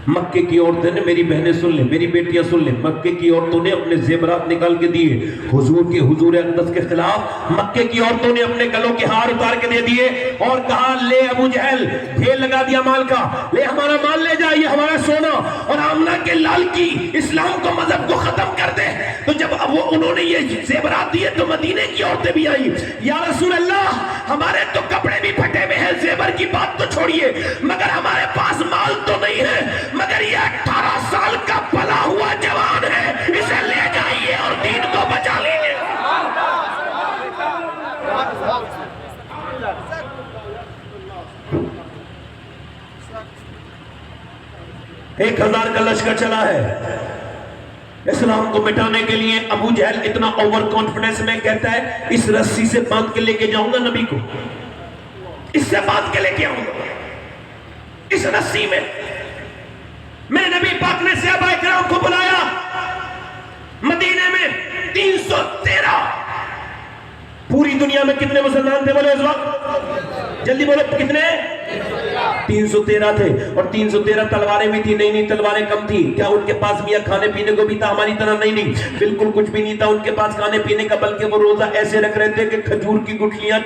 مکے کی عورتیں نے، میری بہنیں سن لیں، میری بیٹیاں سن لیں، مکے کی عورتوں نے اپنے زیورات نکال کے دیے حضور کے حضور اقدس کے خلاف. مکے کی عورتوں نے اپنے گلوں کے ہار اتار کے دے دیے اور کہا لے ابو جہل، ڈھیر لگا دیا مال کا، لے ہمارا مال لے جا، یہ ہمارا سونا. اور آمنہ کے لال کی اسلام کو مذہب کو ختم کر دے. تو جب وہ انہوں نے یہ زیورات دیے تو مدینے کی عورتیں بھی آئی، یا رسول اللہ ہمارے تو کپڑے بھی پھٹے ہوئے ہیں، زیور کی بات تو چھوڑیے، مگر ہمارے پاس مال تو نہیں ہے، مگر یہ 18 سال کا پلا ہوا جوان ہے، اسے لے جائیے اور دین کو بچا لیجیے. ایک 1000 کا لشکر چلا ہے اسلام کو مٹانے کے لیے. ابو جہل اتنا اوور کانفیڈنس میں کہتا ہے اس رسی سے باندھ کے لے کے جاؤں گا نبی کو، اس سے باندھ کے لے کے آؤں گا، اس رسی میں نبی پاک نے صحابہ کرام کو بلایا. مدینے میں 313، پوری دنیا میں کتنے مسلمان تھے بولے اس وقت؟ جلدی بولو کتنے؟ 313 تھے. اور 313 تلواریں بھی تھی؟ نہیں تلواریں کم تھی. کیا ان کے پاس بھی کھانے پینے کو بھی تھا ہماری طرح؟ نہیں بالکل کچھ بھی نہیں تھا ان کے پاس کھانے پینے کا، بلکہ وہ روزہ ایسے رکھ رہے تھے کہ کھجور کی گٹھلیاں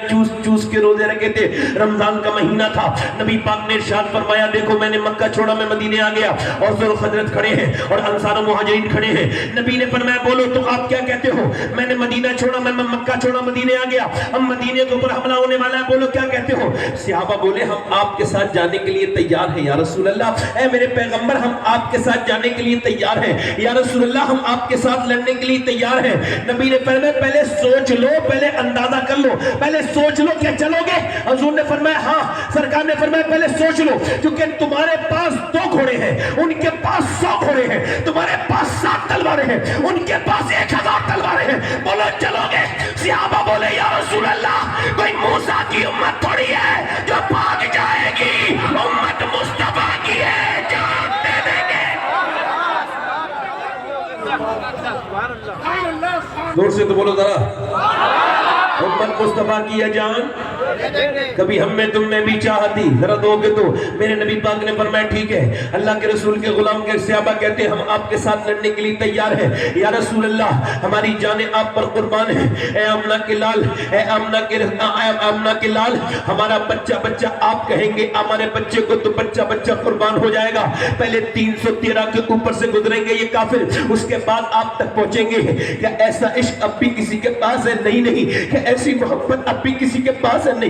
چوس کے روزے رکھے تھے. رمضان کا مہینہ تھا. نبی پاک نے ارشاد فرمایا دیکھو میں نے مکہ چھوڑا، میں مدینے آ گیا اور ذوالخجرت حضرت کھڑے ہیں اور انصار و مہاجرین کھڑے ہیں. نبی نے فرمایا بولو تو آپ کیا کہتے ہو؟ میں نے مدینہ چھوڑا، میں مکہ چھوڑا، مدینے آ گیا، اب مدینے کے اوپر حملہ ہونے والا ہے، بولو کیا کہتے ہو؟ صحابہ بولے ہم آپ کے ساتھ جانے کے لیے تیار ہیں یا رسول اللہ. اے میرے پیغمبر ہم آپ کے ساتھ جانے کے لیے تیار ہیں یا رسول اللہ، ہم آپ کے ساتھ لڑنے کے لیے تیار ہیں. نبی نے فرمایا پہلے سوچ لو، پہلے اندازہ کر لو، پہلے سوچ لو کیا چلو گے؟ حضور نے فرمایا ہاں. سرکار نے فرمایا پہلے سوچ لو، کیونکہ تمہارے پاس 2 گھوڑے ہیں، ان کے پاس 100 گھوڑے ہیں، تمہارے پاس 7 تلواریں ہیں، ان کے پاس 1000 تلواریں ہیں، بولو چلو گے؟ صحابہ بولے یا رسول اللہ کوئی موسیٰ کی امت تھوڑی ہے جو بھاگ جائے گی، امت مصطفیٰ کی ہے، جان دے دیں گے. زور سے تو بولو ذرا، امت مصطفیٰ کی ہے جان کبھی ہم میں تم میں بھی چاہتی، ذرا دو گے تو. میرے نبی پاک نے فرمایا ٹھیک ہے. اللہ کے رسول کے غلام کے صحابہ کہتے ہیں ہم آپ کے ساتھ لڑنے کے لیے تیار ہیں یا رسول اللہ، ہماری جانیں آپ پر قربان ہیں. اے آمنہ کے لال، اے آمنہ کے لال، ہمارا بچہ آپ کہیں گے ہمارے بچے کو تو بچہ قربان ہو جائے گا. پہلے 313 کے اوپر سے گزریں گے یہ کافر، اس کے بعد آپ تک پہنچیں گے. کیا ایسا عشق اب بھی کسی کے پاس ہے؟ نہیں. کہ ایسی محبت اب بھی کسی کے پاس ہے؟ نہیں.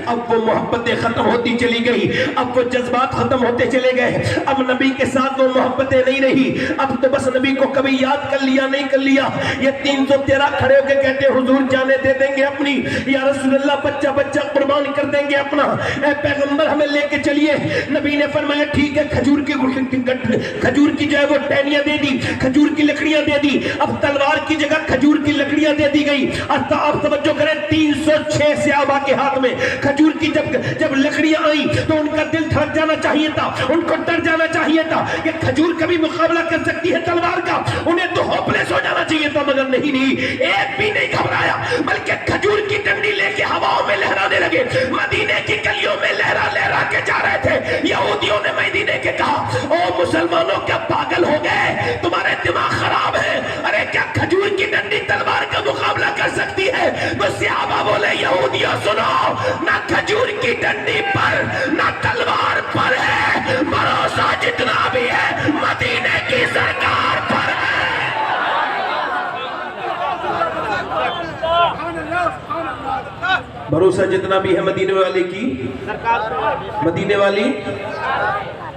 اب وہ محبتیں ختم ہوتی چلی گئی، اب وہ جذبات ختم ہوتے چلے گئے، اب نبی کے ساتھ وہ محبتیں نہیں رہی. اب تو بس نبی کو کبھی یاد کر لیا نہیں کر لیا. یہ 313 کھڑے ہو کے کہتے حضور جانے دے دیں گے اپنی، یا رسول اللہ بچہ قربان کر دیں گے اپنا، اے پیغمبر ہمیں لے کے چلیے. نبی نے فرمایا ٹھیک ہے. کھجور کی جو ہے وہ ٹہنیاں دے دی، کھجور کی لکڑیاں دے دی. اب تلوار کی جگہ کھجور کی لکڑیاں دے دی گئی. آپ توجہ کریں 306 صحابہ کے ہاتھ میں کھجور کی جب لکڑیاں آئیں تو ان کا دل دھڑک جانا چاہیے تھا، ان کو ڈر جانا چاہیے تھا کہ کھجور کبھی مقابلہ کر سکتی ہے تلوار کا. انہیں تو ہوپلیس ہو جانا چاہیے تھا، مگر نہیں، ایک بھی نہیں گھبرایا، بلکہ کھجور کی ڈنڈی لے کے ہواؤں میں لہرانے لگے. مدینے کی گلیوں میں لہرا کے جا رہے تھے. یہودیوں نے مدینے کے کہا او مسلمانوں کیا پاگل ہو گئے، تمہارے دماغ خراب ہے؟ ارے کیا کھجور کی ڈنڈی تلوار کا مقابلہ کر سکتی ہے؟ تو صحابہ بولے یہودیوں سنو، نہ کھجور کی ڈنڈی پر نہ تلوار پر ہے، بھروسہ جتنا بھی ہے مدینے کی سرکار پر ہے. بھروسہ جتنا بھی ہے مدینے والے کی مدینے والی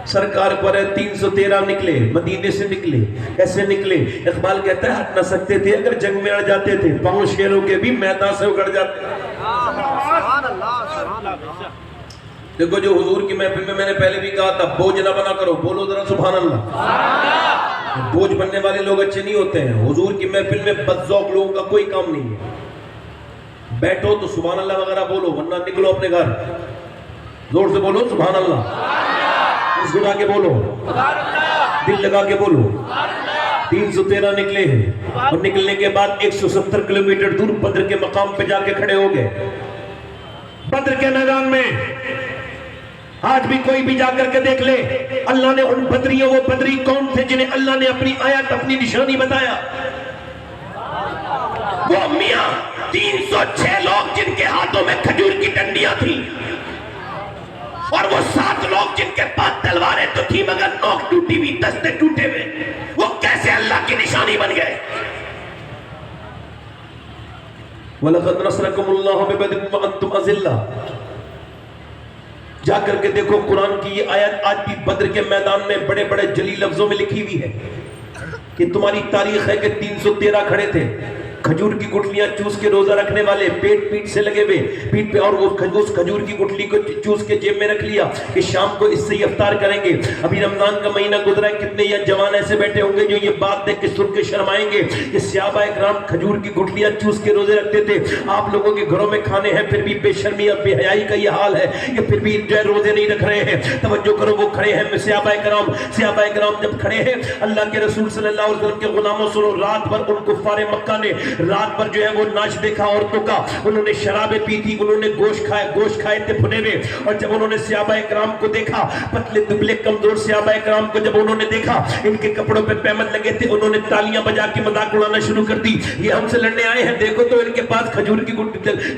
سرکار پر ہے. 313 نکلے، مدینے سے نکلے. کیسے نکلے؟ اقبال کہتا ہے ہٹ نہ سکتے تھے اگر جنگ میں اڑ جاتے تھے، پاؤں شیروں کے بھی میدان سے اگڑ جاتے. دیکھو جو حضور کی محفل میں نے پہلے بھی کہا تھا بوجھ نہ بنا کرو، بولو ذرا سبحان اللہ. بوجھ بننے والے لوگ اچھے نہیں ہوتے ہیں. حضور کی محفل میں بدذوق لوگوں کا کوئی کام نہیں ہے. بیٹھو تو سبحان اللہ وغیرہ بولو، ورنہ نکلو اپنے گھر. زور سے بولو سبحان اللہ، مسکرا کے بولو، دل لگا کے بولو. 313 نکلے ہیں اور نکلنے کے بعد 170 کلومیٹر دور بدر کے مقام پہ جا کے کھڑے ہو گئے. بدر کے میدان میں آج بھی کوئی بھی جا کر کے دیکھ لے، اللہ نے ان بدریوں، وہ بدری کون تھے جنہیں اللہ نے اپنی آیت، اپنی نشانی بتایا؟ وہ میاں 306 لوگ جن کے ہاتھوں میں کھجور کی ڈنڈیاں تھیں، اور وہ 7 لوگ جن کے پاس تلواریں تو تھی مگر نوک ٹوٹی ہوئی، دستے ٹوٹے ہوئے، وہ کیسے اللہ کی نشانی بن گئے؟ وَلَقَدْ نَصْرَكُمُ اللَّهُ بِبَدْرٍ وَأَنْتُمْ أَذِلَّةٌ۔ جا کر کے دیکھو قرآن کی یہ آیت آج بھی بدر کے میدان میں بڑے بڑے جلی لفظوں میں لکھی ہوئی ہے کہ تمہاری تاریخ ہے کہ 313 کھڑے تھے، کھجور کی گٹلیاں چوس کے روزہ رکھنے والے، پیٹ سے لگے ہوئے، پیٹ پہ، اور اس کھجور کی گٹلی کو چوس کے جیب میں رکھ لیا کہ شام کو اس سے ہی افطار کریں گے۔ ابھی رمضان کا مہینہ گزرا ہے، کتنے یہ جوان ایسے بیٹھے ہوں گے جو یہ بات دیکھ کے سن کے شرمائیں گے کہ صحابہ کرام کھجور کی گٹلیاں چوس کے روزے رکھتے تھے، آپ لوگوں کے گھروں میں کھانے ہیں پھر بھی بے شرمی اور بے حیائی کا یہ حال ہے کہ پھر بھی جو روزے نہیں رکھ رہے ہیں۔ توجہ کرو، وہ کھڑے ہیں صحابہ کرام جب کھڑے ہیں، اللہ کے رسول صلی اللہ علیہ وسلم کے غلاموں سنو، رات بھر ان کفار مکہ نے رات بھر جو ہے وہ ناچ دیکھا عورتوں کا، انہوں نے شرابیں پی تھی، انہوں نے گوشت کھائے تھے بھنے ہوئے، اور جب انہوں نے صحابہ کرام کو دیکھا، پتلے دبلے کمزور صحابہ کرام کو جب انہوں نے دیکھا، ان کے کپڑوں پہ پیمد لگے تھے، انہوں نے تالیاں بجا کے مذاق اڑانا شروع کر دی، یہ ہم سے لڑنے آئے ہیں، دیکھو تو ان کے پاس کھجور کی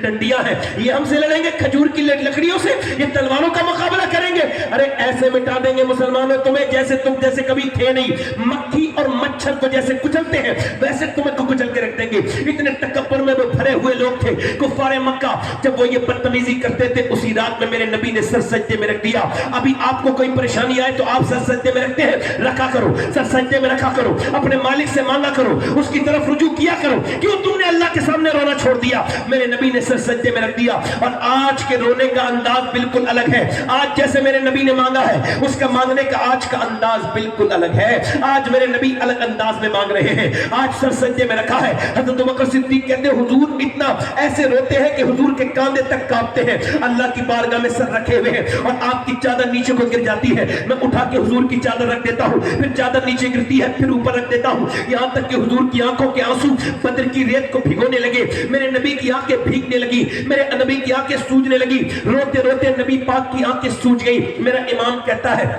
ڈنڈیاں ہیں، یہ ہم سے لڑیں گے کھجور کی لکڑیوں سے، یہ تلواروں کا مقابلہ کریں گے۔ ارے ایسے مٹا دیں گے مسلمانوں تمہیں جیسے تم جیسے کبھی تھے نہیں، مکھی اور مچھر کو جیسے کچلتے ہیں ویسے تمہیں کو کچل کے رکھ دیں گے۔ اتنے تکبر میں وہ بھرے ہوئے لوگ تھے کفار مکہ، جب وہ یہ بدتمیزی کرتے تھے اسی رات میں میرے نبی نے سر سجدے میں رکھ دیا۔ ابھی آپ کو کوئی پریشانی آئے تو آپ سر سجدے میں رکھتے ہیں، رکھا کرو، سر سجدے میں رکھا کرو، اپنے مالک سے مانگا کرو، اس کی طرف رجوع کیا کرو۔ کیوں تم نے اللہ کے سامنے رونا چھوڑ دیا؟ میرے نبی نے سر سجدے میں رکھ دیا، اور آج کے رونے کا انداز بالکل الگ ہے۔ آج جیسے میرے نبی نے مانگا ہے اس کا مانگنے کا آج کا انداز بالکل الگ ہے۔ آج میرے نبی الگ انداز میں مانگ رہے ہیں، آج سر سجدے میں رکھا ہے۔ حضرت بکر صدیق کہتے ہیں حضور اتنا ایسے روتے ہیں کہ حضور کے کاندھے تک کانپتے ہیں، اللہ کی بارگاہ میں سر رکھے ہوئے ہیں، اور آپ کی چادر نیچے کو گر جاتی ہے، میں اٹھا کے حضور کی چادر رکھ دیتا ہوں، پھر چادر نیچے گرتی ہے، پھر اوپر رکھ دیتا ہوں، یہاں تک کہ حضور کی آنکھوں کے آنسو بدر کی ریت کو بھگونے لگے، میرے نبی کی آنکھیں بھیگنے لگی، میرے نبی کی آنکھیں سوجنے لگی، روتے روتے نبی پاک کی آنکھیں سوج گئی۔ میرا امام کہتا ہے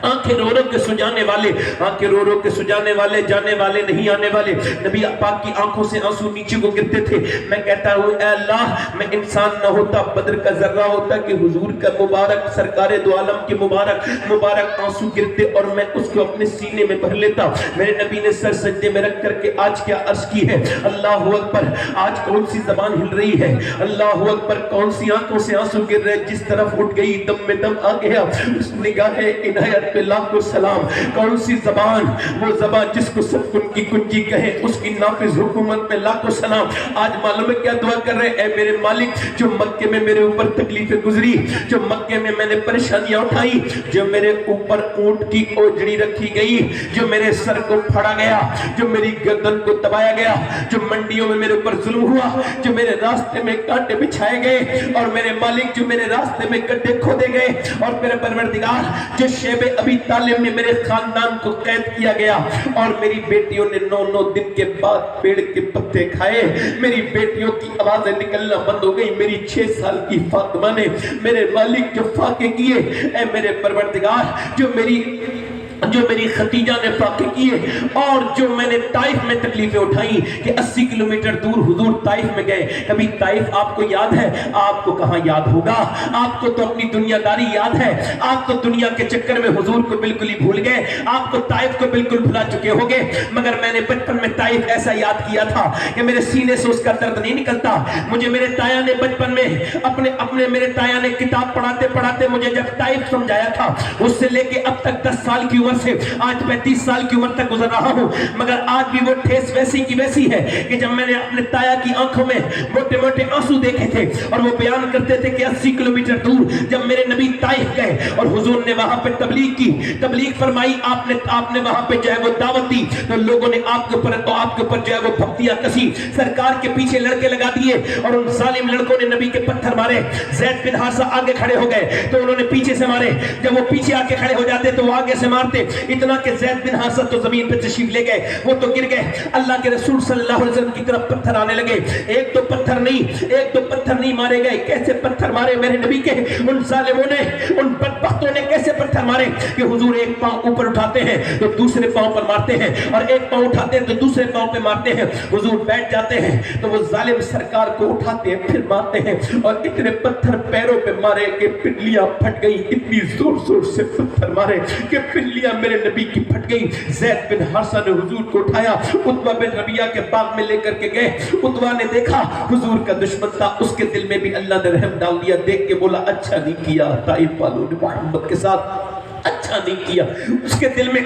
آنکھیں رو رو کے سجانے والے، آنکھیں رو رو کے سجانے والے، جانے والے نہیں آنے والے۔ نبی پاک کی آنکھوں سے آنسو نیچے کو گرتے تھے۔ میں کہتا ہوں اے اللہ، میں انسان نہ ہوتا، بدر کا ذرہ ہوتا کہ حضور کا مبارک، سرکار دو عالم کے مبارک آنسو گرتے اور میں اس کو اپنے سینے میں بھر لیتا۔ میرے نبی نے سر سجدے میں رکھ کر کے آج کیا عرض کی ہے، اللہ اکبر، آج کون سی زبان ہل رہی ہے، اللہ اکبر، کون سی آنکھوں سے آنسو گر رہے، جس طرف اٹھ گئی دم میں دم آ گیا، اس نگاہ عنایت پہ لاکھوں سلام۔ کون سی زبان، وہ زبان جس کو سب کن کی کنجی کہے، اس کی نافذ حکومت پہ لاکھوں سلام۔ آج معلوم ہے کیا دعا کر رہے، اے میرے مالک، جو مکے میں میرے اوپر تکلیفیں گزری، جو مکے میں میں نے پریشانیاں اٹھائی، جو میرے اوپر اونٹ کی اوجڑی رکھی گئی، جو میرے سر کو پھڑا گیا، جو میری گردن کو دبایا گیا، جو منڈیوں میں میرے اوپر ظلم ہوا، جو میرے راستے میں کانٹے بچھائے گئے، اور میرے مالک جو میرے راستے میں گڈھے کھودے گئے، اور میرے پروردگار جو شیب ابی طالب میں میرے خاندان کو قید کیا گیا، اور میری بیٹیوں نے 9 دن کے بعد پیڑ کے پتے کھائے، میری بیٹیوں کی آوازیں نکلنا بند ہو گئی، میری 6 سال کی فاطمہ نے میرے مالک جو فاقے کیے، اے میرے پروردگار جو میری خدیجہ نے فاقے کیے، اور جو میں نے طائف میں تکلیفیں اٹھائیں کہ 80 کلومیٹر دور حضور طائف میں گئے۔ کبھی طائف آپ کو یاد ہے؟ آپ کو کہاں یاد ہوگا، آپ کو تو اپنی دنیا داری یاد ہے، آپ تو دنیا کے چکر میں حضور کو بالکل ہی بھول گئے، آپ کو طائف کو بالکل بھلا چکے ہوگے۔ مگر میں نے بچپن میں طائف ایسا یاد کیا تھا کہ میرے سینے سے اس کا درد نہیں نکلتا۔ مجھے میرے تایا نے بچپن میں اپنے میرے تایا نے کتاب پڑھاتے پڑھاتے مجھے جب طائف سمجھایا تھا، اس سے لے کے اب تک 10 سال کی عمر سے آج 35 سال کی عمر تک گزر رہا ہوں، مگر آج بھی وہ ٹھیس ویسی کی ویسی ہے کہ جب میں نے اپنے تایا کی آنکھوں میں موٹے موٹے آنسو دیکھے تھے، اور وہ بیان کرتے تھے کہ 80 کلومیٹر دور جب میرے نبی طائف گئے اور حضور نے وہاں پہ تبلیغ فرمائی، آپ نے وہاں پہ جو ہے وہ دعوت دی، تو لوگوں نے آپ کے اوپر جو ہے وہ بھکتیاں کسی، سرکار کے پیچھے لڑکے لگا دیے، اور ان ظالم لڑکوں نے نبی کے پتھر مارے۔ زید بن حارثہ آگے کھڑے ہو گئے تو انہوں نے پیچھے سے مارے، جب وہ پیچھے آ کے کھڑے ہو جاتے تو وہ آگے سے مارتے مانتے، اتنا کہ زید بن حارثہ تو زمین پہ تشریف لے گئے، وہ تو گر گئے، اللہ کے رسول صلی اللہ علیہ وسلم کی طرف پتھر آنے لگے، ایک تو پتھر نہیں مارے گئے، کیسے پتھر مارے میرے نبی کے ان ظالموں نے، ان بدبختوں نے کیسے پتھر مارے کہ حضور ایک پاؤں اوپر اٹھاتے ہیں تو دوسرے پاؤں پر مارتے ہیں، اور ایک پاؤں اٹھاتے ہیں تو دوسرے پاؤں پہ مارتے ہیں، حضور بیٹھ جاتے ہیں تو وہ ظالم سرکار کو اٹھاتے ہیں پھر مارتے ہیں، اور اتنے پتھر پیروں پہ مارے کہ پنڈلیاں پھٹ گئی، اتنی زور زور سے پتھر مارے کہ پنڈلیاں میرے نبی کی پھٹ گئی۔ زید بن حارثہ نے حضور کو اٹھایا، عتبہ بن ربیعہ کے باغ میں لے کر کے گئے، عتبہ نے دیکھا حضور کا دشمن تھا، اس کے دل میں بھی اللہ نے رحم ڈال دیا، دیکھ کے بولا اچھا نہیں کیا طائف والوں نے محمد کے ساتھ، اچھا نہیں کیا، اس کے دل میں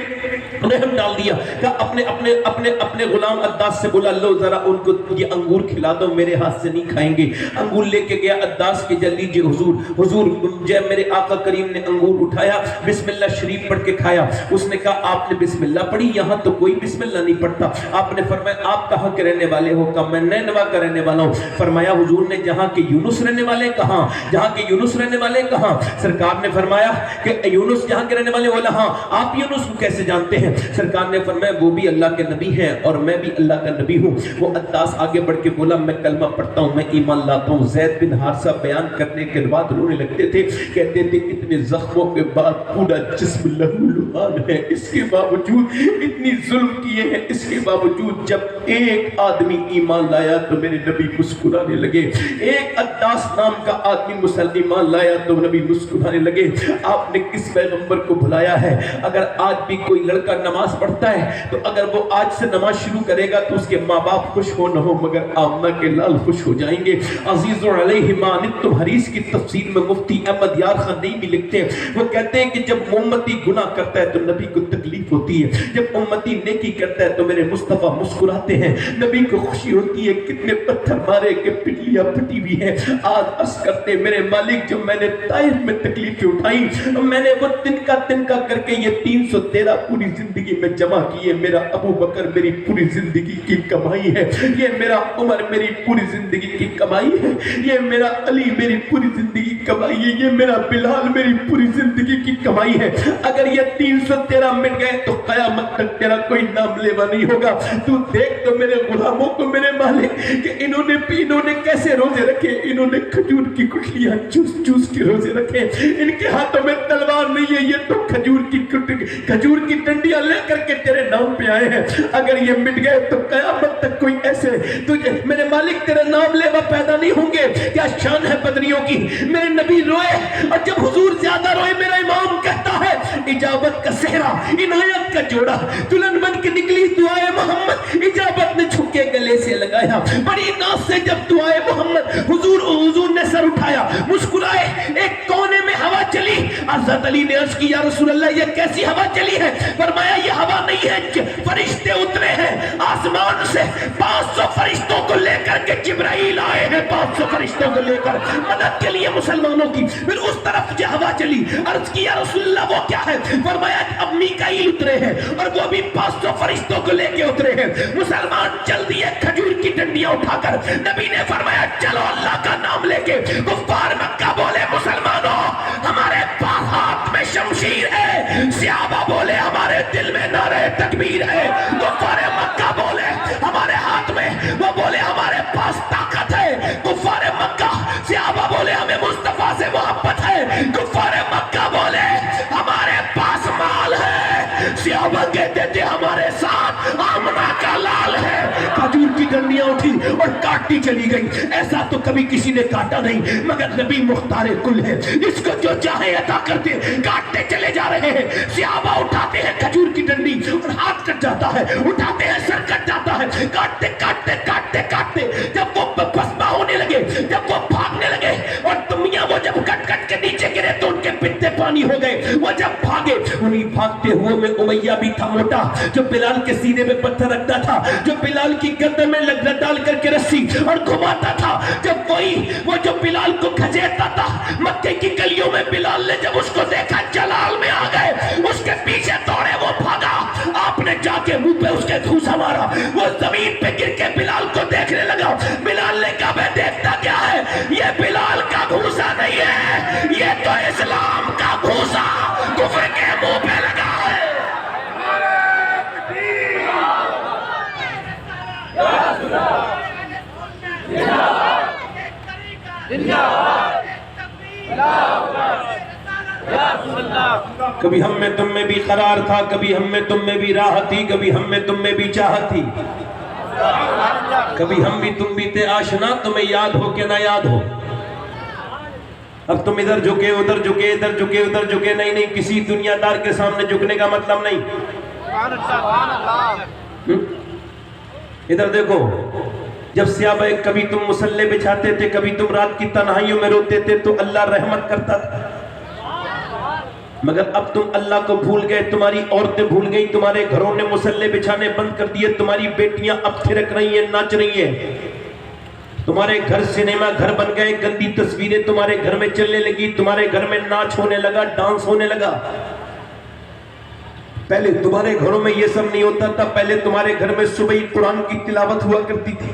رحم ڈال دیا، کہ اپنے غلام عداس سے بولا لو ذرا ان کو یہ انگور کھلا دو، میرے ہاتھ سے نہیں کھائیں گے، انگور لے کے گیا عداس کے جل لیجئے حضور جب میرے آقا کریم نے انگور اٹھایا، بسم اللہ شریف پڑھ کے کھایا، اس نے کہا آپ نے بسم اللہ پڑھی، یہاں تو کوئی بسم اللہ نہیں پڑھتا، آپ نے فرمایا آپ کہاں کے رہنے والے ہو؟ کہا میں نینوا کا رہنے والا ہوں، فرمایا حضور نے جہاں کے یونس رہنے والے کہاں؟ جہاں کے یونس رہنے والے کہاں؟ سرکار نے فرمایا کہ یونس جہاں کے رہنے والے، بولا ہاں، آپ یونس کو کیسے جانتے ہیں؟ سرکار نے فرمایا وہ بھی اللہ کے نبی ہیں اور میں بھی اللہ کا نبی ہوں۔ وہ عداس آگے بڑھ کے بولا میں کلمہ پڑھتا ہوں، میں ایمان لاتا ہوں۔ زید بن حارثہ بیان کرنے کے بعد رونے لگتے تھے، کہتے تھے اتنے زخموں کے بعد پورا جسم لہولہان ہے، اس کے باوجود اتنی ظلم کیے ہیں، اس کے باوجود جب ایک آدمی ایمان لایا تو میرے نبی مسکرانے لگے، ایک عداس نام کا آدمی مسلمان لایا تو نبی مسکرانے لگے۔ آپ نے کس پیغمبر کو بلایا ہے؟ اگر آج بھی کوئی لڑکا نماز پڑھتا ہے تو اگر وہ آج سے نماز شروع کرے گا تو اس کے ماں باپ خوش ہو نہ ہو مگر آمنہ کے لال خوش ہو جائیں گے۔ عزیز علیہ ما عنتم حدیث کی تفسیر میں مفتی احمد یار خان نہیں بھی لکھتے ہیں، وہ کہتے ہیں کہ جب امتی گناہ کرتا ہے تو نبی کو تکلیف ہوتی ہے، جب امتی نیکی کرتا ہے تو میرے مصطفیٰ مسکراتے ہیں، نبی کو خوشی ہوتی ہے۔ کتنے پتھر مارے کہ پنڈلیاں پھٹی ہوئی ہیں، آج عرض کرتے میرے مالک جب میں نے طائف میں تکلیفیں اٹھائیں، میں نے وہ تنکا کر کے یہ 313 پوری زندگی میں جمع کیے، میرا ابو بکر میری پوری زندگی کی کمائی ہے، یہ میرا عمر میری پوری زندگی کی کمائی ہے، یہ میرا علی میری پوری زندگی کی کمائی ہے، یہ میرا بلال میری پوری زندگی کی کمائی ہے۔ اگر یہ 313 مٹ گئے تو قیامت تک تیرا کوئی نام لیوا نہیں ہوگا۔ تو دیکھ تو میرے غلاموں کو میرے مالک کہ انہوں نے کیسے روزے رکھے، انہوں نے کھجور کی گٹھلیاں چوس کے روزے رکھے، ان کے ہاتھوں میں تلوار نہیں ہے، یہ تو کھجور کی ڈنڈیاں لے کر کے تیرے نام پہ آئے ہیں۔ اگر یہ مٹ گئے تو قیامت تک کوئی ایسے تجھے میرے مالک تیرے نام لیوا پیدا نہیں ہوں گے۔ کیا شان ہے بدریوں کی، میرے نبی روئے اور جب حضور زیادہ روئے میرا امام کہتا ہے اجابت کا صحرا عنایت کا جوڑا دلہن بن کے نکلی دعائے محمد، اجابت نے چھکے گلے سے لگایا، بڑی ناز سے جب دعائے محمد حضور نے سر اٹھایا مسکرائے، ایک کونے میں ہوا چلی، حضرت علی نے عرض کی یا رسول اللہ یہ کیسی ہوا چلی ہے؟ فرمایا یہ ہوا نہیں ہے، فرشتے اترے ہیں آسمان سے، 500 فرشتوں کو لے کر کے جبرائیل آئے ہیں، 500 فرشتوں کو لے کر مدد کے لیے مسلمانوں کی۔ پھر اس طرف جو ہوا چلی، عرض کی یا رسول اللہ وہ کیا ہے؟ فرمایا اب میکائیل اترے ہیں اور وہ بھی 500 فرشتوں کو لے کے اترے ہیں۔ مسلمان چل دیے کھجور کی ڈنڈیاں اٹھا کر، نبی نے فرمایا چلو اللہ کا نام لے کے، کفار مکہ بولے مسلمانوں ہمارے پاس ہاتھ میں شمشیر ہے، صحابہ بولے ہمارے دل میں نعرہ تکبیر ہے، کفار مکہ بولے ہمارے ہاتھ میں، وہ بولے ہمارے پاس طاقت ہے، کفار مکہ صحابہ بولے ہمیں مصطفیٰ سے محبت ہے، کفار مکہ بولے ہمارے پاس مال ہے، صحابہ کہتے تھے ہمارے ساتھ آمنہ کا لال ہے۔ کھجور کی ڈنڈیاں اٹھی اور کاٹتی چلی گئی، ایسا تو کبھی کسی نے کاٹا نہیں مگر نبی مختار کل ہے، اس کو جو چاہے عطا کرتے، کاٹتے چلے جا رہے ہیں۔ صحابہ اٹھاتے ہیں کھجور کی ڈنڈی اور ہاتھ کٹ جاتا ہے، اٹھاتے ہیں سر کٹ جاتا ہے، کاٹتے کاٹتے کاٹتے کاٹتے جب وہ پسپا ہونے لگے، جب وہ بھاگنے لگے اور دنیا وہ جب کٹ کٹ کے نیچے گرے تو ان کے پتے پانی ہو گئے، وہ جب بھاگے انہیں بھاگتے ہوئے میں امیہ بھی تھا موٹا جو بلال کے سینے پہ پتھر رکھتا تھا، جو بلال کی گردن میں ڈال کر کے رسی اور گھماتا تھا، جب وہ جو بلال کو کھجیتا تھا، مکے کی گلیوں میں بلال نے جب اس کو دیکھا جلال میں آ گئے، اس کے پیچھے دوڑے، وہ بھاگا، آپ نے جا کے منہ پہ اس کے گھوسا مارا، وہ زمین پہ گر کے بلال کو دیکھنے لگا، بلال نے کہا میں دیکھتا کیا ہے؟ یہ بلال کا گھوسا نہیں ہے، یہ تو اسلام کا گھوسا کفر کے منہ پہ لگا ہے۔ کبھی ہم میں تم میں بھی قرار تھا، کبھی ہم میں تم میں بھی راحت تھی، کبھی ہم میں تم میں بھی چاہت تھی، کبھی ہم بھی تم بھی تھے آشنا، تمہیں یاد ہو کہ نہ یاد ہو۔ اب تم ادھر جھکے ادھر جھکے ادھر جھکے ادھر جھکے، نہیں نہیں، کسی دنیا دار کے سامنے جھکنے کا مطلب نہیں۔ ادھر دیکھو، جب صحابہ کبھی تم مصلی بچھاتے تھے، کبھی تم رات کی تنہائیوں میں روتے تھے تو اللہ رحمت کرتا تھا، مگر اب تم اللہ کو بھول گئے، تمہاری عورتیں بھول گئی، تمہارے گھروں نے مصلی بچھانے بند کر دیے، تمہاری بیٹیاں اب تھرک رہی ہیں، ناچ رہی ہیں، تمہارے گھر سنیما گھر بن گئے، گندی تصویریں تمہارے گھر میں چلنے لگی، تمہارے گھر میں ناچ ہونے لگا، ڈانس ہونے لگا۔ پہلے تمہارے گھروں میں یہ سب نہیں ہوتا تھا، پہلے تمہارے گھر میں صبح قرآن کی تلاوت ہوا کرتی تھی۔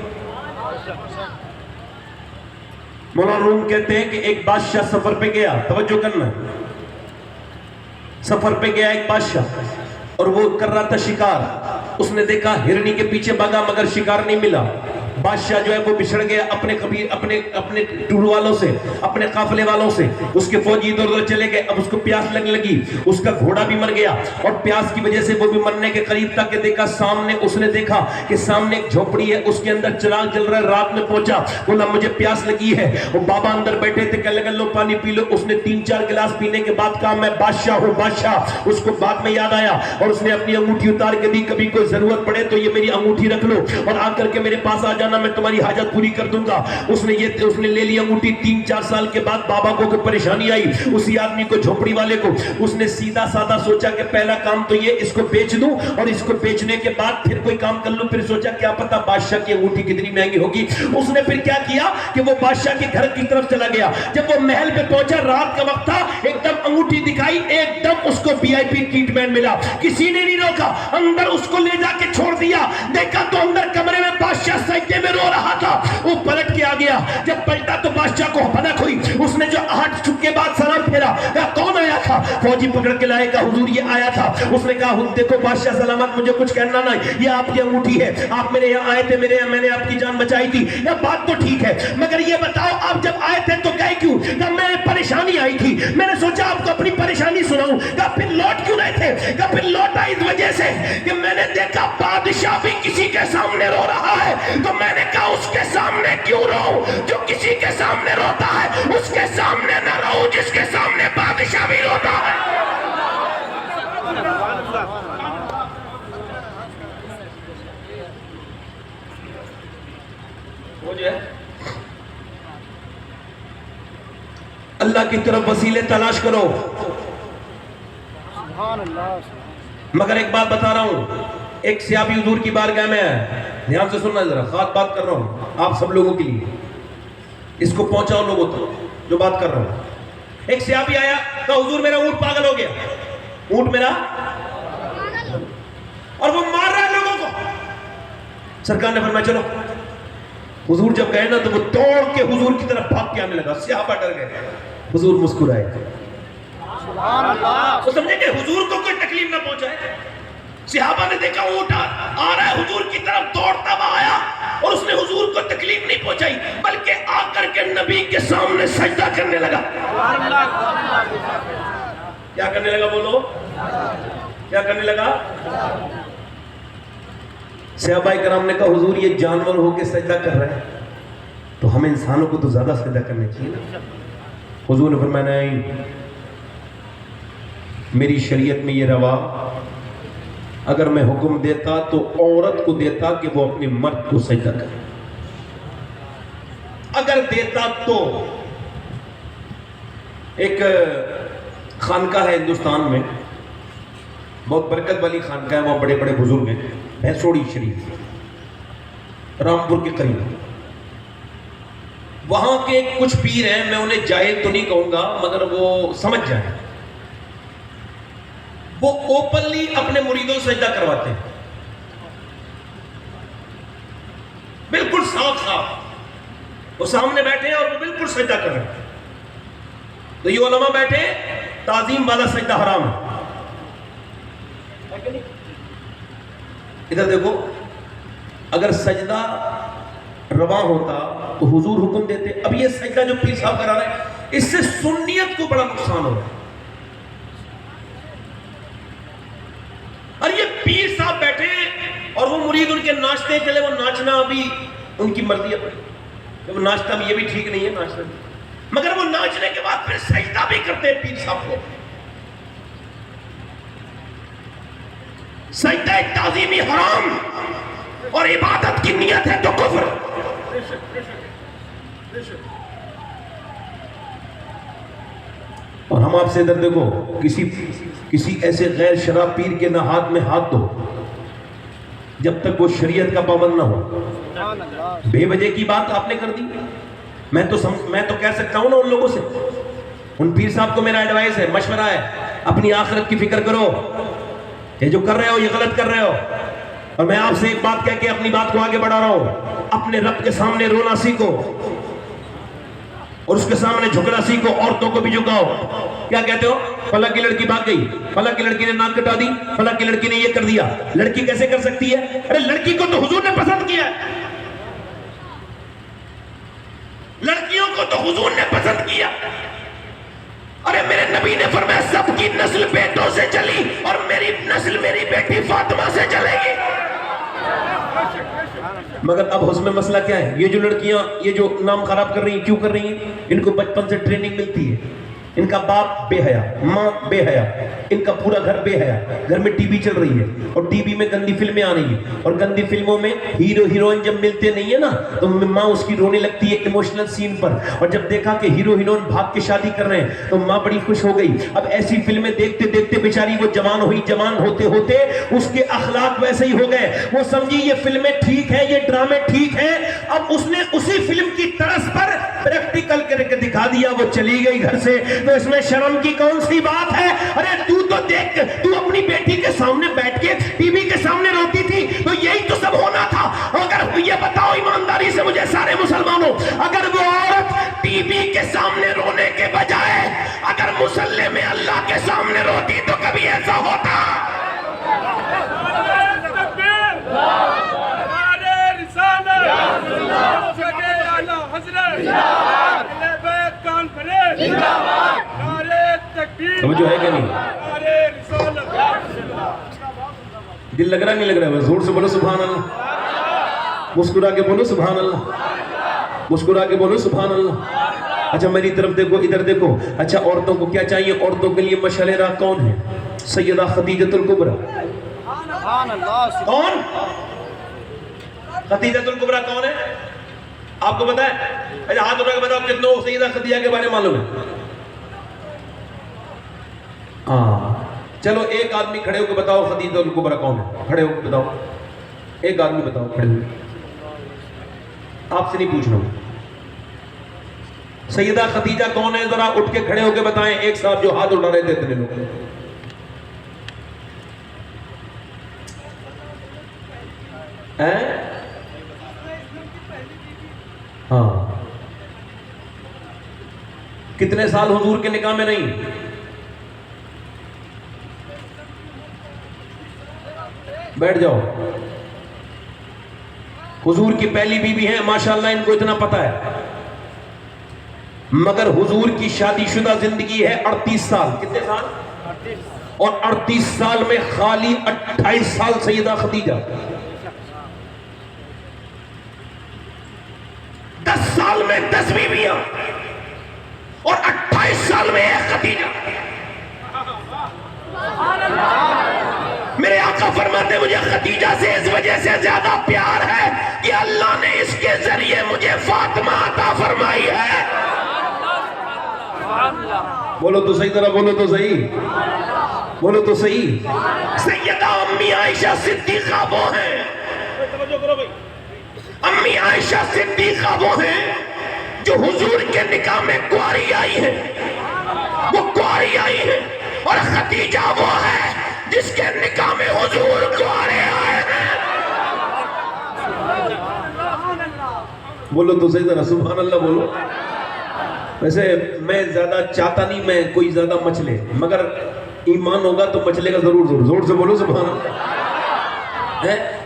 مولانا روم کہتے ہیں کہ ایک بادشاہ سفر پہ گیا، توجہ کرنا، سفر پہ گیا ایک بادشاہ، اور وہ کر رہا تھا شکار، اس نے دیکھا ہرنی کے پیچھے بھاگا مگر شکار نہیں ملا، بادشاہ جو ہے وہ بچھڑ گیا اپنے ٹور والوں سے، اپنے قافلے والوں سے، اس کے فوجی ادھر ادھر چلے گئے، اب اس کو پیاس لگنے لگی، اس کا گھوڑا بھی مر گیا، اور پیاس کی وجہ سے وہ بھی مرنے کے قریب تھا کہ دیکھا سامنے، اس نے دیکھا کہ سامنے ایک جھوپڑی ہے، اس کے اندر چراغ جل رہا ہے، رات میں پہنچا، بولا مجھے پیاس لگی ہے، اور بابا اندر بیٹھے تھے، کہنے لگا لو پانی پی لو، اس نے 3-4 گلاس پینے کے بعد کہا میں بادشاہ ہوں بادشاہ، اس کو بعد میں یاد آیا اور اس نے اپنی انگوٹھی اتار کے دی، کبھی کوئی ضرورت پڑے تو یہ میری انگوٹھی رکھ لو اور آ کر کے میرے پاس آ جانا، میں تمہاری حاجت پوری کر دوں گا۔ اس نے لے لی انگوٹھی، 3-4 سال کے بعد بابا کو کوئی پریشانی آئی، اسی آدمی کو جھوپڑی والے کو، اس نے سیدھا سادہ سوچا کہ پہلا کام تو یہ اس کو بیچ دوں، اور اس کو بیچنے کے بعد پھر کوئی کام کر لوں، پھر سوچا کیا پتا بادشاہ کی انگوٹھی کتنی مہنگی ہوگی، اس نے پھر کیا کیا کہ وہ بادشاہ کے گھر کی طرف چلا گیا، جب وہ محل پہ پہنچا رات کا وقت تھا، ایک دم انگوٹھی دکھائی، ایک دم اس کو VIP ٹریٹمنٹ ملا، کسی نے نہیں روکا، اندر اس کو لے جا کے چھوڑ دیا، دیکھا تو اندر کمرے میں بادشاہ سجدے میں رو رہا تھا، وہ پلٹ کے آ گیا، جب پلٹا تو بادشاہ کو بھنک ہوئی، اس نے جو 8 چھک کے بعد سلام پھیرا، کہا کون آیا تھا؟ فوجی پکڑ کے لائے، کہا حضور یہ آیا تھا، اس نے کہا دیکھو بادشاہ سلامت، مجھے کچھ کہنا نہیں، یہ آپ کی انگوٹھی ہے، آپ میرے یہاں آئے تھے، میں نے آپ کی جان بچائی تھی، یہ بات تو ٹھیک ہے، مگر یہ بتاؤ آپ جب آئے تھے تو گئے کیوں؟ کہا میں پریشانی آئی تھی، میں نے سوچا آپ کو اپنی پریشانی سناؤں، کہا پھر لوٹ کیوں رہے تھے؟ کہا پھر لوٹا اس وجہ سے کہ میں نے دیکھا بادشاہ بھی کسی کے سامنے رو رہا ہے، تو میں نے کہا اس کے سامنے کیوں رو، جو کسی کے سامنے روتا ہے اس کے سامنے نہ رو جس کے سامنے بادشاہ بھی روتا ہے۔ اللہ کی طرف وسیلے تلاش کرو، مگر ایک بات بتا رہا ہوں، ایک صحابی حضور کی بارگاہ میں ہے، دھیان سے سننا ذرا، خاص بات کر رہا ہوں آپ سب لوگوں کے لیے، اس کو پہنچاؤ لوگوں تک جو بات کر رہا ہوں۔ ایک صحابی آیا، کہا حضور میرا اونٹ پاگل ہو گیا، اونٹ میرا، اور وہ مار رہا ہے لوگوں کو، سرکار نے فرمایا چلو، حضور جب گئے نا تو وہ دوڑ کے حضور کی طرف بھاگ کے آنے لگا، صحابہ ڈر گئے، حضور مسکرائے، وہ سمجھے کہ حضور کو کوئی تکلیف نہ پہنچائے۔ صحابہ نے دیکھا اونٹ آ رہا ہے حضور کی طرف، دوڑتا ہوا آیا اور اس نے حضور کو تکلیف نہیں پہنچائی بلکہ آ کر کے نبی کے سامنے سجدہ کرنے لگا۔ کیا کرنے لگا بولو؟ کیا کرنے لگا؟ صحابہ کرام نے کہا حضور یہ جانور ہو کے سجدہ کر رہے ہیں تو ہمیں انسانوں کو تو زیادہ سجدہ کرنے چاہیے۔ حضور نے فرمایا نہیں، میری شریعت میں یہ روا، اگر میں حکم دیتا تو عورت کو دیتا کہ وہ اپنے مرد کو سجدہ کرے، اگر دیتا تو۔ ایک خانقاہ ہے ہندوستان میں، بہت برکت والی خانقاہ ہے، وہ بڑے بڑے بزرگ ہیں، بھینسوڑی شریف، رامپور کے قریب، وہاں کے کچھ پیر ہیں، میں انہیں جاہل تو نہیں کہوں گا مگر وہ سمجھ جائیں، وہ اوپنلی اپنے مریدوں سے سجدہ کرواتے ہیں، بالکل صاف صاف، وہ سامنے بیٹھے ہیں اور وہ بالکل سجدہ کر رہے ہیں، تو یہ علماء بیٹھے، تعظیم والا سجدہ حرام ہے۔ ادھر دیکھو، اگر سجدہ روا ہوتا تو حضور حکم دیتے، اب یہ سجدہ جو پیر صاحب کرا رہے ہیں اس سے سنیت کو بڑا نقصان ہو رہا ہے. اور یہ پیر صاحب بیٹھے اور وہ مرید ان کے ناچتے چلے. وہ ناچنا ابھی ان کی مرضی ہے, وہ ناچتا بھی, یہ بھی ٹھیک نہیں ہے ناچنا بھی, مگر وہ ناچنے کے بعد پھر سجدہ بھی کرتے ہیں پیر صاحب کو. سجدہ تعظیمی حرام اور عبادت کی نیت ہے تو کفر. اور ہم آپ سے ادھر دیکھو, کسی ایسے غیر شراب پیر کے نہ ہاتھ میں ہاتھ دو جب تک وہ شریعت کا پابند نہ ہو. بے وجہ کی بات آپ نے کر دی. میں تو کہہ سکتا ہوں نا ان لوگوں سے, ان پیر صاحب کو میرا ایڈوائز ہے, مشورہ ہے, اپنی آخرت کی فکر کرو. یہ جو کر رہے ہو یہ غلط کر رہے ہو. اور میں آپ سے ایک بات کہہ کے اپنی بات کو آگے بڑھا رہا ہوں, اپنے رب کے سامنے رونا سیکھو اور اس کے سامنے جھکنا سیکھو. عورتوں کو بھی جھکاؤ. کیا کہتے ہو, فلاں کی لڑکی بھاگ گئی, فلاں کی لڑکی نے ناک کٹا دی, فلاں کی لڑکی نے یہ کر دیا. لڑکی کیسے کر سکتی ہے؟ ارے لڑکی کو تو حضور نے پسند کیا ہے, لڑکیوں کو تو حضور نے پسند کیا. ارے میرے نبی نے فرمایا سب کی نسل بیٹوں سے چلی اور میری نسل میری بیٹی فاطمہ سے چلے گی. مگر اب اس میں مسئلہ کیا ہے؟ یہ جو لڑکیاں یہ جو نام خراب کر رہی ہیں, کیوں کر رہی ہیں؟ ان کو بچپن سے ٹریننگ ملتی ہے. ان کا باپ بے حیا, ماں بے حیا, ان کا پورا گھر بے حیا. گھر میں ٹی وی چل رہی ہے اور ٹی وی میں گندی فلمیں آ رہی ہیں, اور گندی فلموں میں ہیرو ہیروئن جب ملتے نہیں ہے نا تو ماں اس کی رونے لگتی ہے ایموشنل سین پر. اور جب دیکھا کہ ہیرو ہیروئن بھاگ کے شادی کر رہے ہیں تو ماں بڑی خوش ہو گئی. اب ایسی فلمیں دیکھتے دیکھتے بیچاری وہ جوان ہوئی, جوان ہوتے ہوتے اس کے اخلاق ویسے ہی ہو گئے. وہ سمجھی یہ فلمیں ٹھیک ہے, یہ ڈرامے ٹھیک ہیں. اب اس نے اسی فلم کی طرز پر پریکٹیکل کر کے دکھا دیا. وہ چلی گئی گھر سے, تو اس میں شرم کی کون سی بات ہے؟ ارے تو دیکھ, تو اپنی بیٹی کے سامنے بیٹھ کے ٹی وی کے سامنے روتی تھی, تو یہی تو سب ہونا تھا. اگر یہ بتاؤ ایمانداری سے مجھے سارے مسلمانوں, اگر وہ عورت ٹی وی کے سامنے رونے کے بجائے اگر مصلی میں اللہ کے سامنے روتی تو کبھی ایسا ہوتا؟ سمجھو ہے کہ نہیں؟ دل لگ رہا نہیں لگ رہا؟ زور سے بولو سبحان اللہ, مسکرا کے بولو سبحان اللہ, مسکرا کے بولو سبحان اللہ. اچھا میری طرف دیکھو, ادھر دیکھو. اچھا عورتوں کو کیا چاہیے؟ عورتوں کے لیے مشعل راہ کون ہے؟ سیدہ خدیجۃ الکبریٰ. کون خدیجۃ الکبریٰ کون ہے آپ کو پتا ہے؟ اچھا ہاتھ اٹھا کے بتاؤ کتنوں سیدہ خدیجہ کے بارے میں معلوم ہے؟ ہاں چلو ایک آدمی کھڑے ہو کے بتاؤ خدیجہ الکبریٰ کون ہے. کھڑے ہو کے بتاؤ, ایک آدمی بتاؤ کھڑے ہو. آپ سے نہیں پوچھ رہا ہوں, سیدہ خدیجہ کون ہے ذرا اٹھ کے کھڑے ہو کے بتائیں ایک صاحب جو ہاتھ اٹھا رہے تھے اتنے لوگ. ہاں کتنے سال حضور کے نکاح میں نہیں؟ بیٹھ جاؤ. حضور کی پہلی بیوی ہیں ماشاءاللہ, ان کو اتنا پتا ہے. مگر حضور کی شادی شدہ زندگی ہے 38 سال. کتنے سال؟ اور 38 سال میں خالی 28 سال سیدہ خدیجہ, 10 سال میں 10 بیویاں اور 28 سال میں ایک خدیجہ. میرے آقا فرماتے مجھے خدیجہ سے اس وجہ سے زیادہ پیار ہے کہ اللہ نے اس کے ذریعے مجھے فاطمہ عطا فرمائی ہے. بولو تو صحیح, طرح بولو تو صحیح, بولو تو صحیح. سیدہ امی عائشہ صدیقہ وہ ہیں, امی عائشہ صدیقہ وہ ہیں جو حضور کے نکاح میں کنواری آئی ہیں, وہ کنواری آئی ہیں. اور خدیجہ وہ ہے جس کے نکاح میں حضور کنوارے آئے ہیں. بولو تو صحیح طرح سبحان اللہ بولو. ویسے میں زیادہ چاہتا نہیں میں کوئی زیادہ مچلے, مگر ایمان ہوگا تو مچلے گا ضرور. زور سے بولو سبحان اللہ.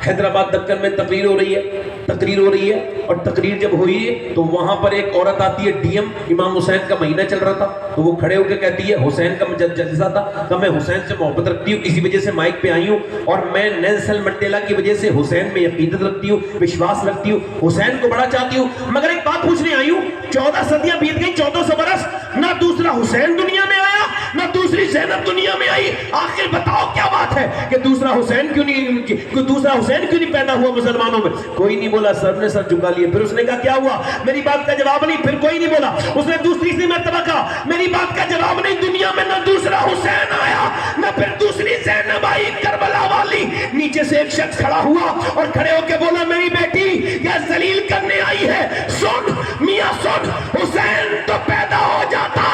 حیدرآباد دکن میں تقریر ہو رہی ہے, تقریر ہو رہی ہے اور تقریر جب ہوئی ہے تو وہاں پر ایک عورت آتی ہے ڈی ایم، امام حسین کا مہینہ چل رہا تھا تو وہ کھڑے ہو کے کہتی ہے حسین کا جلسہ تھا کہ میں حسین سے محبت رکھتی ہوں، اسی وجہ سے مائک پہ آئی ہوں اور میں نیلسن منڈیلا کی وجہ سے حسین میں عقیدت رکھتی ہوں، وشواس رکھتی ہوں، حسین کو بڑا چاہتی ہوں، مگر ایک بات پوچھنے آئی ہوں 14 صدیاں بیت گئی، 1400 برس، نہ دوسرا حسین دنیا میں آیا نہ دوسری زینب دنیا میں آئی، آخر بتاؤ کیا بات ہے کہ دوسرا حسین کیوں نہیں پیدا ہوا مسلمانوں میں؟ کوئی نہیں بولا، سر نے سر جھکا لیے۔ پھر اس نے کہا کیا ہوا؟ میری بات کا جواب نہیں، پھر کوئی نہیں بولا۔ اس نے دوسری مرتبہ کہا میری بات کا جواب نہیں، دنیا میں نہ دوسرا حسین آیا نہ پھر دوسری زینب آئی کربلا والی۔ نیچے سے ایک شخص کھڑا ہوا اور کھڑے ہو کے بولا میری بیٹی یہ ذلیل کرنے آئی ہے، سن میاں سن، حسین تو پیدا ہو جاتا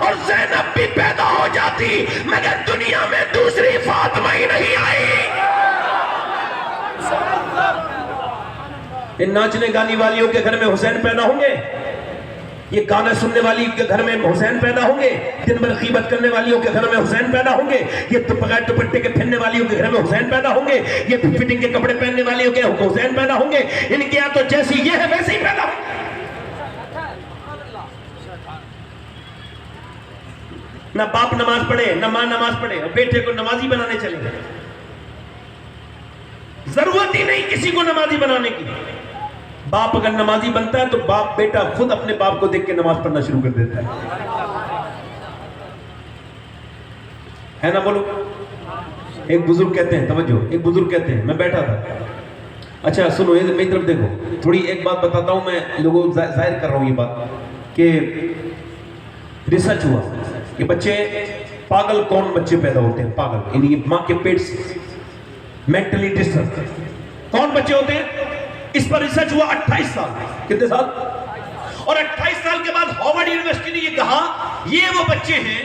اور زینب بھی پیدا ہو جاتی مگر دنیا میں دوسری فاطمہ ہی نہیں آئی۔ ان ناچنے گانے والیوں کے گھر میں حسین پیدا ہوں گے، یہ گانا سننے والی کے گھر میں حسین پیدا ہوں گے، دن بھر غیبت کرنے والیوں کے گھر میں حسین پیدا ہوں گے، یہ بغیر دوپٹے کے پہننے والیوں کے گھر میں حسین پیدا ہوں گے، یہ فٹنگ کے کپڑے پہننے والیوں کے حسین پیدا ہوں گے، ان کے یہاں تو جیسی یہ ہے ویسے ہی پیدا ہوں گے۔ نہ باپ نماز پڑھے نہ ماں نماز پڑھے اور بیٹے کو نمازی بنانے چلے گئے، ضرورت ہی نہیں کسی کو نمازی بنانے کی۔ باپ اگر نمازی بنتا ہے تو باپ بیٹا خود اپنے باپ کو دیکھ کے نماز پڑھنا شروع کر دیتا ہے نا؟ بولو۔ ایک بزرگ کہتے ہیں، توجہ، ایک بزرگ کہتے ہیں، میں بیٹھا تھا، اچھا سنو میری طرف دیکھو، تھوڑی ایک بات بتاتا ہوں، میں لوگوں کو ظاہر کر رہا ہوں یہ بات کہ ریسرچ ہوا کہ بچے پاگل کون بچے پیدا ہوتے ہیں، پاگل یعنی ماں کے پیٹ سے مینٹلی ڈسٹرب کون بچے ہوتے ہیں؟ اس پر ریسرچ ہوا 28 سال، کتنے سال؟ اور 28 سال کے بعد ہارورڈ یونیورسٹی نے یہ کہا یہ وہ بچے ہیں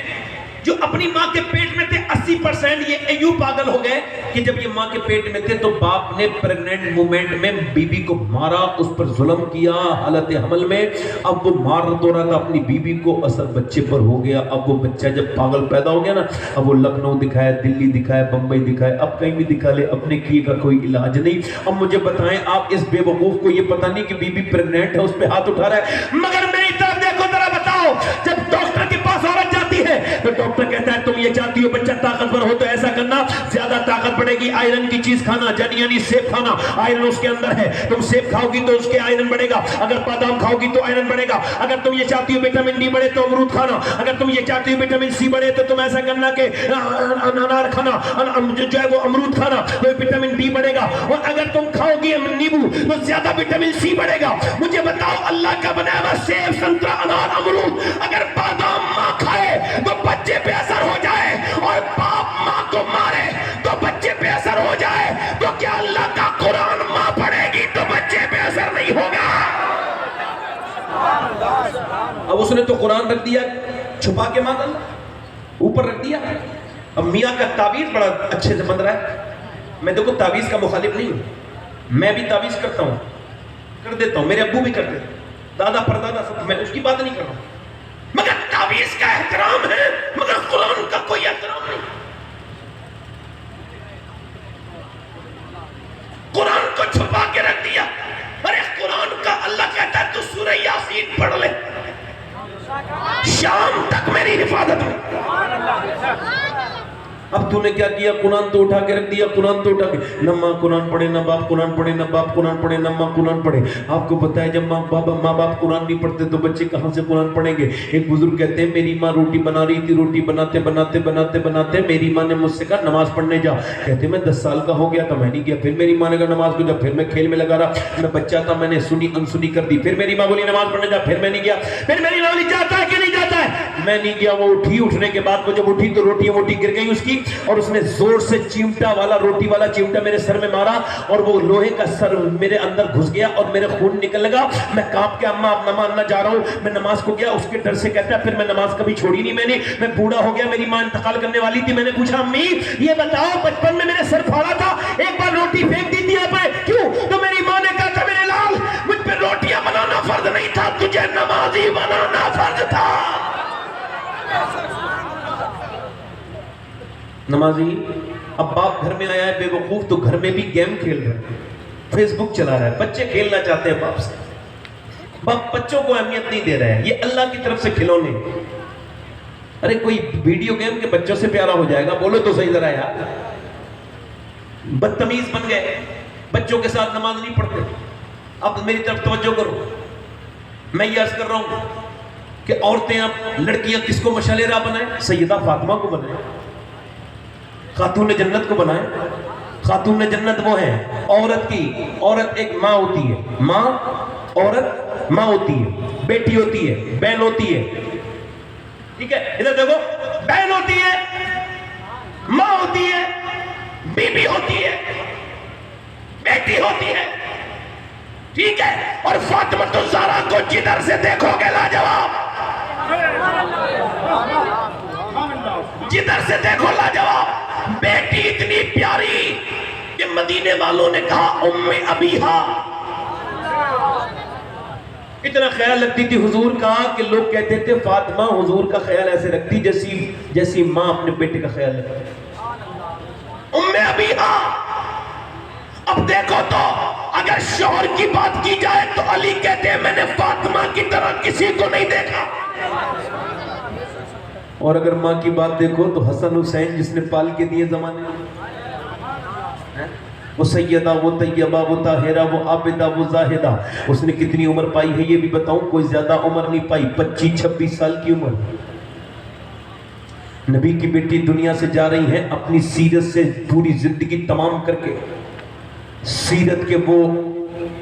جو اپنی ماں کے پیٹ میں تھے، 80% یہ ایوں پاگل ہو گئے کہ جب یہ ماں کے پیٹ میں تھے تو باپ نے پریگننٹ مومنٹ میں بیوی کو مارا، اس پر ظلم کیا حالت حمل میں، اب وہ مار تو رہا تھا اپنی بیوی کو، اثر بچے پر ہو گیا۔ اب وہ بچہ جب پاگل پیدا ہو گیا نا، اب وہ لکھنؤ دکھائے، دلی دکھائے، بمبئی دکھائے، اب کہیں بھی دکھا لے، اپنے کیے کا کوئی علاج نہیں۔ اب مجھے بتائیں آپ اس بے وقوف کو یہ پتہ نہیں کہ بیوی پریگننٹ ہے، اس پہ ہاتھ اٹھا رہا ہے، مگر میری طرف دیکھو ذرا بتاؤ، جب ڈاکٹر کے پاس عورت جاتی ہے تو ڈاکٹر کہتا ہے تم یہ چاہتی ہو بچہ طاقتور ہو تو ایسا کرنا، زیادہ طاقت بڑھے گی، آئرن کی چیز کھانا، یعنی سیب کھانا، آئرن اس کے اندر ہے، تم سیب کھاؤ گی تو اس کے آئرن بڑھے گا، اگر بادام کھاؤ گی تو آئرن بڑھے گا، اگر تم یہ چاہتی ہو وٹامن ڈی بڑھے تو امرود کھانا، اگر تم یہ چاہتی ہو وٹامن سی بڑھے تو تم ایسا کرنا کہ انار کھانا، جو ہے وہ امرود کھانا، وہ وٹامن ڈی بڑھے گا، اور اگر تم کھاؤ گی نیبو تو زیادہ وٹامن سی بڑھے گا۔ مجھے بتاؤ اللہ کا بنایا ہوا سیب، سنترا، انار، امرود اگر بادام ماں کھائے تو بچے پہ اثر ہو جائے اور باپ ماں کو مارے تو بچے پہ اثر ہو جائے، تو کیا اللہ کا قرآن ماں پڑھے گی تو بچے پہ اثر نہیں ہوگا؟ اب اس نے تو قرآن رکھ دیا چھپا کے ماں اوپر رکھ دیا۔ اب میاں کا تعویذ بڑا اچھے سے بن رہا ہے، میں دیکھو تعویذ کا مخالف نہیں ہوں، میں بھی تعویذ کرتا ہوں، کر دیتا ہوں، میرے ابو بھی کرتے ہیں، دادا پردادا سب، میں اس کی بات نہیں کر رہا ہوں، مگر تعویذ کا احترام ہے مگر قرآن کا کوئی احترام نہیں۔ قرآن کو چھپا کے رکھ دیا، ارے قرآن کا اللہ کہتا ہے تو سورہ یاسین پڑھ لے، شام تک میری حفاظت میں۔ اب تو نے کیا کیا؟ قرآن تو اٹھا کے رکھ دیا، قرآن تو اٹھا کے، نہ ماں قرآن پڑھے نہ باپ قرآن پڑھے، نہ باپ قرآن پڑھے نہ ماں قرآن پڑھے۔ آپ کو پتہ ہے جب ماں باپ قرآن نہیں پڑھتے تو بچے کہاں سے قرآن پڑھیں گے؟ ایک بزرگ کہتے ہیں میری ماں روٹی بنا رہی تھی، روٹی بناتے میری ماں نے مجھ سے کہا نماز پڑھنے جا، کہتے میں 10 سال کا ہو گیا تو میں نہیں گیا، پھر میری ماں نے کہا نماز کو جا، پھر میں کھیل میں لگا رہا، میں بچہ تھا، میں نے سنی انسنی کر دی، پھر میری ماں بولی نماز پڑھنے جا، پھر میں نہیں گیا، پھر میری ماں بولی جاتا ہے کہ نہیں جاتا ہے، میں نہیں گیا۔ وہ اٹھی، اٹھنے کے بعد وہ جب اٹھی تو روٹی گر گئی اس کی، اور اس نے زور سے چیمٹا والا، روٹی والا چیمٹا میرے سر میں مارا اور وہ لوہے کا سر میرے اندر گھس گیا اور میرے خون نکل لگا۔ میں کانپ کے اماں اب نماز نہ جا رہا ہوں، میں نماز کو گیا، اس کے ڈر سے کہتا ہے پھر میں نماز کبھی چھوڑی نہیں، میں بوڑھا ہو گیا، میری ماں انتقال کرنے والی تھی، میں نے پوچھا امی یہ بتاؤ بچپن میں میرے سر پھاڑا تھا، ایک بار روٹی پھینک دی تھی آپ نے، کیوں؟ تو میری ماں نے کہا تھا میرے لال مجھ پہ روٹیاں بنانا فرض نہیں تھا، تجھے نمازی بنانا فرض تھا۔ نمازی اب باپ گھر میں آیا ہے بے وقوف تو گھر میں بھی گیم کھیل رہا ہے، فیس بک چلا رہا ہے، بچے کھیلنا چاہتے ہیں باپ سے، باپ بچوں کو اہمیت نہیں دے رہے ہیں، یہ اللہ کی طرف سے کھلونے۔ ارے کوئی ویڈیو گیم کے بچوں سے پیارا ہو جائے گا؟ بولو تو صحیح ذرا یار۔ بدتمیز بن گئے، بچوں کے ساتھ نماز نہیں پڑھتے۔ اب میری طرف توجہ کرو، میں یہ عرض کر رہا ہوں کہ عورتیں اب لڑکیاں کس کو مشعل راہ بنائیں؟ سیدہ فاطمہ کو بنائیں، خاتون جنت کو بنائیں۔ خاتون جنت وہ ہے عورت کی، عورت ایک ماں ہوتی ہے، ماں، عورت ماں ہوتی ہے، بیٹی ہوتی ہے، بہن ہوتی ہے، ٹھیک ہے؟ ادھر دیکھو، بہن ہوتی ہے، ماں ہوتی ہے، بیوی ہوتی ہے، بیٹی ہوتی ہے، ٹھیک ہے؟ اور فاطمہ الزہرا کو جدھر سے دیکھو گے لاجواب، جدھر سے دیکھو لاجواب، بیٹی اتنی پیاری کہ مدینے والوں نے کہا ام ابیہا، اتنا خیال رکھتی تھی حضور کا کہ لوگ کہتے تھے فاطمہ حضور کا خیال ایسے رکھتی جیسی ماں اپنے بیٹے کا خیال رکھتی، ام ابیہا۔ اب دیکھو تو اگر شوہر کی بات کی جائے تو علی کہتے ہیں میں نے فاطمہ کی طرح کسی کو نہیں دیکھا، اور اگر ماں کی بات دیکھو تو حسن حسین جس نے پال کے دیے زمانے میں، وہ سیدہ، وہ طیبہ، وہ طاہرہ، وہ عابدہ، وہ زاہدہ، اس نے کتنی عمر پائی ہے یہ بھی بتاؤں؟ کوئی زیادہ عمر نہیں پائی، 25-26 سال کی عمر۔ نبی کی بیٹی دنیا سے جا رہی ہیں اپنی سیرت سے پوری زندگی تمام کر کے، سیرت کے وہ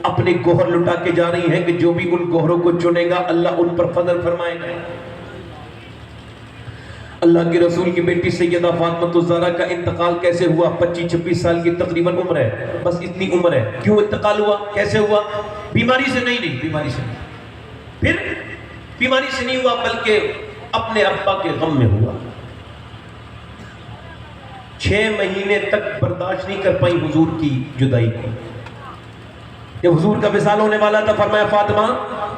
اپنے گوہر لٹا کے جا رہی ہیں کہ جو بھی ان گوہروں کو چنے گا اللہ ان پر فضل فرمائے گا۔ اللہ کے رسول کی بیٹی سیدہ فاطمہ الزہرا کا انتقال کیسے ہوا؟ 25-26 سال کی تقریباً عمر ہے، بس اتنی عمر ہے۔ کیوں انتقال ہوا؟ کیسے ہوا؟ بیماری سے نہیں، بیماری سے نہیں، پھر بیماری سے نہیں ہوا بلکہ اپنے ابا کے غم میں ہوا۔ 6 مہینے تک برداشت نہیں کر پائی حضور کی جدائی کو۔ جب حضور کا وصال ہونے والا تھا فرمایا فاطمہ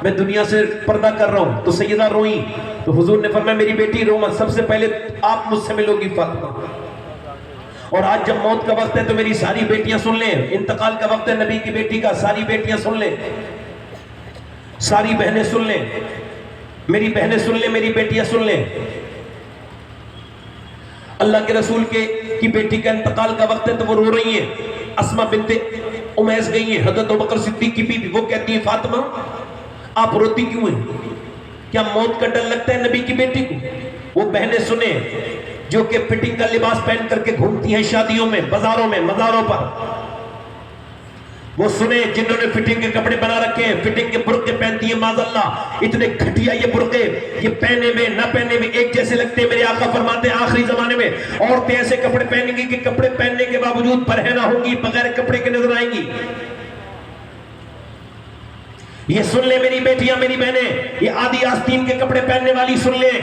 میں دنیا سے پردہ کر رہا ہوں، تو سیدہ روئیں، تو حضور نے فرمایا میری بیٹی رو مت، سب سے پہلے آپ مجھ سے ملو گی فاطمہ، اور آج جب موت کا وقت ہے تو میری ساری بیٹیاں سن لیں، انتقال کا وقت ہے نبی کی بیٹی کا، ساری بیٹیاں سن لیں، ساری بہنیں سن لیں، میری بہنیں سن لیں، میری بیٹیاں سن لیں۔ اللہ کے رسول کی بیٹی کا انتقال کا وقت ہے تو وہ رو رہی ہیں، اسماء بنت امیس گئی ہیں، حضرت ابوبکر صدیق کی بیوی، وہ کہتی ہیں فاطمہ آپ روتی کیوں ہیں؟ کیا موت کا ڈر لگتا ہے نبی کی بیٹی کو؟ وہ بہنیں سنیں جو کہ فٹنگ کا لباس پہن کر کے گھومتی ہیں شادیوں میں، بازاروں میں، مزاروں پر، وہ سنیں جنہوں نے فٹنگ کے کپڑے بنا رکھے ہیں، فٹنگ کے برقعے پہنتی ہیں، معاذ اللہ اتنے گھٹیا یہ برقعے، یہ پہنے میں نہ پہنے میں ایک جیسے لگتے ہیں۔ میرے آقا فرماتے ہیں آخری زمانے میں عورتیں ایسے کپڑے پہنیں گی کہ کپڑے پہننے کے باوجود پرہنہ ہوں گی، بغیر کپڑے کے نظر آئیں گی۔ یہ سن لیں میری بیٹیاں، میری بہنیں، یہ آدھی آستین کے کپڑے پہننے والی سن لیں،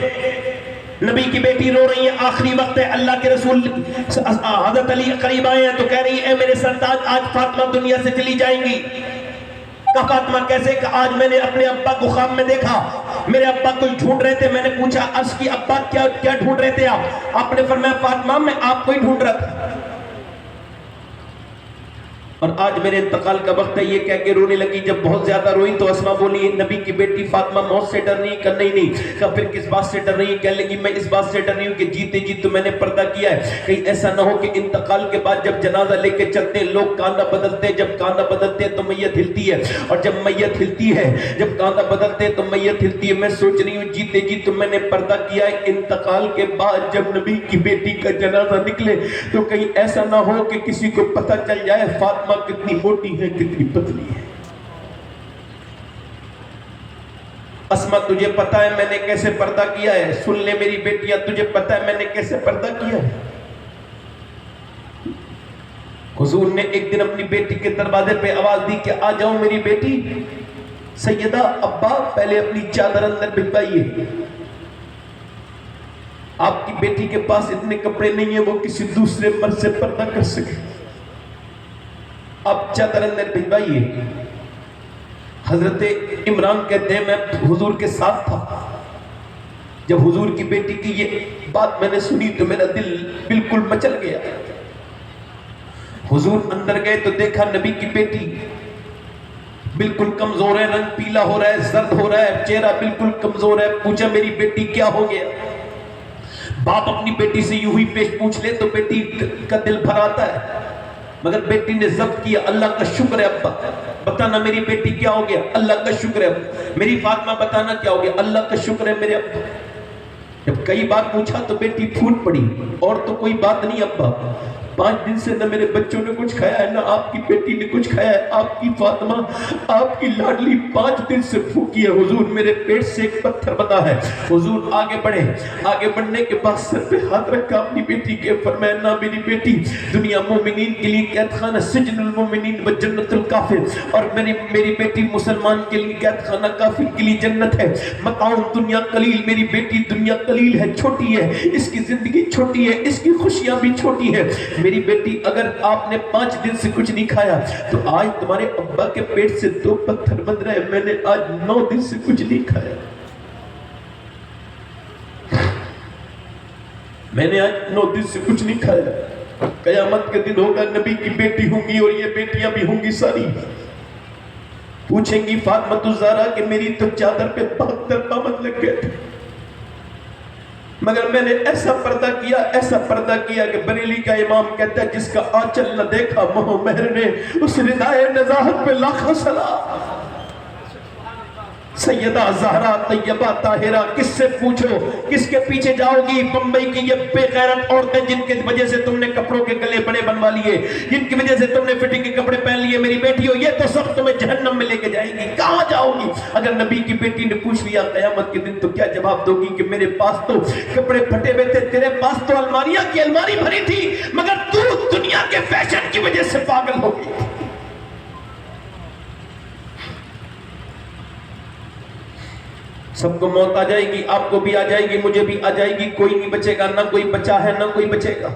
نبی کی بیٹی رو رہی ہے، آخری وقت ہے، اللہ کے رسول حضرت علی قریب آئے ہیں تو کہہ رہی ہے اے میرے سرتاج آج فاطمہ دنیا سے چلی جائیں گی۔ کہا فاطمہ کیسے؟ کہ آج میں نے اپنے ابا کو خواب میں دیکھا، میرے ابا کوئی ڈھونڈ رہے تھے، میں نے پوچھا عرض کی ابا کیا ڈھونڈ رہے تھے آپ نے فرمایا فاطمہ میں آپ کو ہی ڈھونڈ رہا تھا، اور آج میرے انتقال کا وقت ہے، یہ کہہ کے رونے لگی۔ جب بہت زیادہ روئی تو اسماء بولی نبی کی بیٹی فاطمہ موت سے ڈر نہیں؟ کرنا ہی نہیں۔ کہا پھر کس بات سے ڈر رہی؟ کہنے لگی میں اس بات سے ڈر رہی ہوں کہ جیتے جی تو میں نے پردہ کیا ہے، کہیں ایسا نہ ہو کہ انتقال کے بعد جب جنازہ لے کے چلتے ہیں لوگ کاندھا بدلتے ہیں، جب کاندھا بدلتے ہیں تو میت ہلتی ہے، اور جب میت ہلتی ہے، جب کاندھا بدلتے ہیں تو میت ہلتی ہے۔ میں سوچ رہی ہوں جیتے جی تو میں نے پردہ کیا ہے، انتقال کے بعد جب نبی کی بیٹی کا جنازہ نکلے تو کہیں ایسا نہ ہو کہ کسی کو پتہ چل جائے فاطمہ کتنی موٹی ہے کتنی پتلی ہے۔ اسماء تجھے پتہ ہے میں نے کیسے پردہ کیا ہے؟ سن لے میری بیٹیاں تجھے پتہ ہے میں نے کیسے پردہ کیا ہے؟ حضور نے ایک دن اپنی بیٹی کے دروازے پہ آواز دی کہ آ جاؤ میری بیٹی۔ سیدہ ابا پہلے اپنی چادر اندر بھجوائیے، آپ کی بیٹی کے پاس اتنے کپڑے نہیں ہیں وہ کسی دوسرے مرد سے پردہ کر سکے، آپ چادر اندر بھجوائیے۔ حضرت عمران کہتے ہیں میں حضور کے ساتھ تھا، جب حضور کی بیٹی کی یہ بات میں نے سنی تو میرا دل بالکل مچل گیا۔ حضور اندر گئے تو دیکھا نبی کی بیٹی بالکل کمزور ہے، رنگ پیلا ہو رہا ہے، زرد ہو رہا ہے، چہرہ بالکل کمزور ہے. پوچھا میری بیٹی کیا ہو گیا؟ باپ اپنی بیٹی سے یوں ہی پیش پوچھ لے تو بیٹی کا دل بھر آتا ہے، مگر بیٹی نے ضبط کیا. اللہ کا شکر ہے ابا، بتانا میری بیٹی کیا ہو گیا؟ اللہ کا شکر ہے ابا. میری فاطمہ بتانا کیا ہو گیا؟ اللہ کا شکر ہے میرے ابا. جب کئی بار پوچھا تو بیٹی پھوٹ پڑی، اور تو کوئی بات نہیں ابا، 5 دن سے نہ میرے بچوں نے کچھ کھایا ہے، نہ آپ کی بیٹی نے کچھ کھایا ہے. آپ کی فاطمہ، آپ کی لاڈلی 5 دن سے بھوکی ہے. حضور میرے پیٹ سے ایک پتھر بنا ہے. حضور آگے بڑھے، آگے بڑھنے کے بعد سر پہ ہاتھ رکھا اپنی بیٹی کے، فرمایا نہ میری بیٹی، دنیا مومنین کے لیے قید خانہ سجن المومنین و جنت الکافر، اور میری بیٹی مسلمان کے لیے قید خانہ کافر کے لیے جنت ہے. متاع دنیا قلیل، میری بیٹی دنیا قلیل ہے، چھوٹی ہے، اس کی زندگی چھوٹی ہے، اس کی خوشیاں بھی چھوٹی ہے. میری بیٹی اگر آپ نے 5 دن سے کچھ نہیں کھایا تو آج تمہارے ابا کے پیٹ سے 2 پتھر بن رہے. میں نے آج 9 دن سے کچھ نہیں کھایا، میں نے آج 9 دن سے کچھ نہیں کھایا. قیامت کے دن ہوگا، نبی کی بیٹی ہوں گی اور یہ بیٹیاں بھی ہوں گی ساری، پوچھیں گی فاطمہ الزہرا کہ میری تو چادر پہ 72 پامت لگ گئے تھے، مگر میں نے ایسا پردہ کیا کہ بریلی کا امام کہتا ہے جس کا آنچل نہ دیکھا مہو مہر نے، اس ردائے نزاہت پہ لاکھوں سلام. سیدہ زہرا طیبہ طاہرہ، کس سے پوچھو، کس کے پیچھے جاؤ گی؟ بمبئی کی یہ بے غیرت عورتیں جن کی وجہ سے تم نے کپڑوں کے گلے بڑے بنوا لیے، جن کی وجہ سے تم نے فٹنگ کے کپڑے پہن لیے، میری بیٹیوں یہ تو سب تمہیں جہنم میں لے کے جائیں گی. کہاں جاؤ گی؟ اگر نبی کی بیٹی نے پوچھ لیا قیامت کے دن تو کیا جواب دو گی؟ کہ میرے پاس تو کپڑے پھٹے ہوئے تھے، تیرے پاس تو الماریاں کی الماری بھری تھی، مگر تو دنیا کے فیشن کی وجہ سے پاگل ہو گئی. سب کو موت آ جائے گی، آپ کو بھی آ جائے گی، مجھے بھی آ جائے گی، کوئی نہیں بچے گا، نہ کوئی بچا ہے نہ کوئی بچے گا.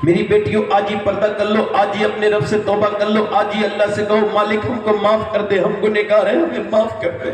میری بیٹیوں آج ہی پردہ کر لو، آج ہی اپنے رب سے توبہ کر لو، آج ہی اللہ سے کہو مالک ہم کو معاف کر دے، ہم گنہگار ہیں، ہمیں معاف کر دے.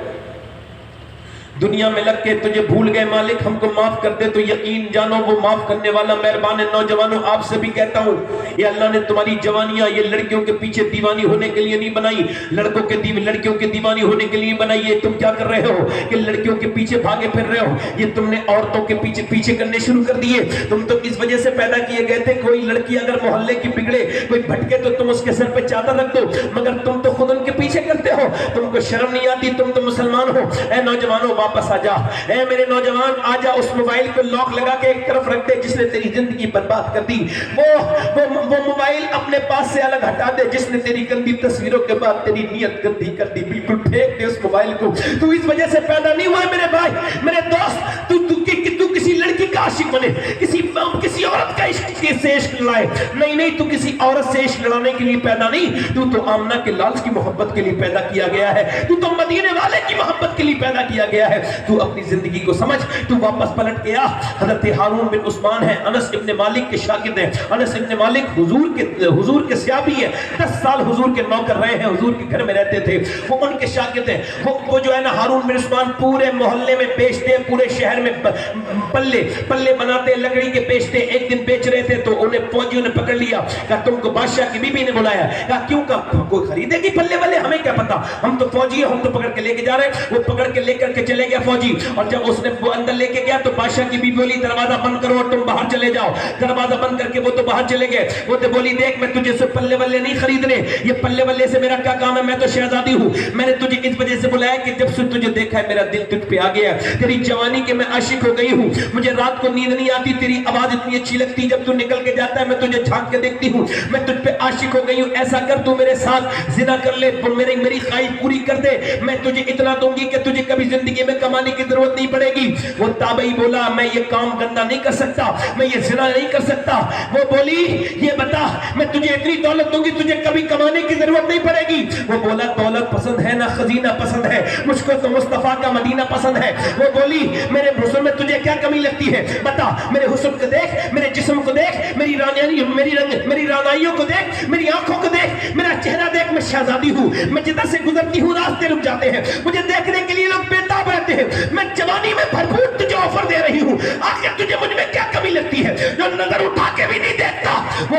دنیا میں لگ کے تجھے بھول گئے، مالک ہم کو معاف کر دے، تو یقین جانو وہ معاف کرنے والا مہربان ہے. نوجوانوں آپ سے بھی کہتا ہوں، یہ اللہ نے تمہاری جوانیاں یہ لڑکیوں کے پیچھے دیوانی ہونے کے لیے نہیں بنائی، لڑکیوں کے دیوانی ہونے کے لیے بنائی ہے. تم کیا کر رہے ہو کہ لڑکیوں کے پیچھے بھاگے پھر رہے ہو؟ یہ تم نے عورتوں کے پیچھے کرنے شروع کر دیے. تم تو اس وجہ سے پیدا کیے گئے تھے، کوئی لڑکی اگر محلے کی بگڑے، کوئی بھٹکے تو تم اس کے سر پہ چادر رکھ دو، مگر تم تو خود ان کے پیچھے کرتے ہو. تم کو شرم نہیں آتی؟ تم تو مسلمان ہو. اے نوجوانوں واپس آ جا، اے میرے نوجوان آ جا. اس موبائل کو لاک لگا کے ایک طرف رکھ دے جس نے تیری زندگی برباد کر دی. وہ موبائل اپنے پاس سے الگ ہٹا دے جس نے تیری گندی تصویروں کے بعد تیری نیت گندی کر دی. بالکل پھینک دے اس موبائل کو. تو اس وجہ سے پیدا نہیں ہوا ہے میرے بھائی، میرے دوست، تو کسی لڑکی کا عاشق بنے، کسی عورت کا عشق لڑائے. نہیں، تو کسی عورت سے عشق لڑانے کے لیے پیدا نہیں، تو آمنہ کے لال کی محبت کے لیے پیدا کیا گیا ہے. تو مدینے والے کی محبت کے لیے پیدا کیا گیا ہے. تو اپنی زندگی کو سمجھ، تو واپس پلٹ کے آ. حضرت ہارون بن عثمان ہے، انس ابن مالک کے شاگرد ہیں. انس ابن مالک حضور کے صحابی ہیں، 10 سال حضور کے نوکر رہے ہیں، حضور کے گھر میں رہتے تھے. وہ ان کے شاگرد ہیں. وہ جو ہے نا ہارون بن عثمان پورے محلے میں بیچتے، پورے شہر میں پلے بناتے، لکڑی کے بیچتے. ایک دن بیچ رہے تھے تو انہیں فوجیوں نے پکڑ لیا. کہا تم کو بادشاہ کی بیوی نے بلایا. کہا کیوں؟ کہا کوئی خریدے گی پلے والے؟ ہمیں کیا پتا، ہم تو فوجی ہیں، ہم تو پکڑ کے لے کے جا رہے ہیں. وہ پکڑ کے لے کر کے چلے گیا فوجی، اور جب اس نے وہ اندر لے کے گیا تو بادشاہ کی بیوی بولی دروازہ بند کرو اور تم باہر چلے جاؤ. دروازہ بند کر کے وہ تو باہر چلے گئے. وہ تو بولی دیکھ میں تجھے سے پلے والے نہیں خریدنے، یہ پلے والے سے میرا کیا کام ہے، میں تو شہزادی ہوں. میں نے تجھے اس وجہ سے بلایا کہ جب سے تجھے دیکھا ہے میرا دل تجھ پہ آ گیا. تیری جوانی کے میں عاشق ہو گئی ہوں، مجھے رات کو نیند نہیں آتی، تیری آواز اتنی اچھی لگتی، جب تو نکل کے جاتا ہے میں تجھے جھانک کے دیکھتی ہوں، میں تجھ پہ عاشق ہو گئی ہوں. ایسا کر تو میرے ساتھ زنا کر لے، میری خواہش پوری کر دے، میں تجھے اتنا دوں گی کہ تجھے کبھی زندگی میں کمانے کی ضرورت نہیں پڑے گی. وہ تابعی بولا میں یہ کام گندا نہیں کر سکتا، میں یہ زنا نہیں کر سکتا. وہ بولی یہ بتا میں تجھے اتنی دولت دوں گی تجھے کبھی کمانے کی ضرورت نہیں پڑے گی. وہ بولا دولت پسند ہے نہ خزینہ پسند ہے، مجھ کو تو مصطفیٰ کا مدینہ پسند ہے. وہ بولی میرے حسن میں تجھے کیا کمی لگتی ہے، بتا. میرے حسن کو دیکھ، میرے جسم کو دیکھ، میری رانائیوں کو دیکھ، میری آنکھوں کو دیکھ، میرا چہرہ دیکھ. میں شہزادی ہوں، میں جدہ سے گزرتی ہوں راستے رک جاتے ہیں، مجھے دیکھنے کے لیے لوگ بےتاب رہتے ہیں. میں جوانی میں بھرپور تجھے آفر دے رہی ہوں، آخر تجھے مجھ میں کیا کمی لگتی ہے جو نظر اٹھا کے بھی نہیں دیکھتا. وہ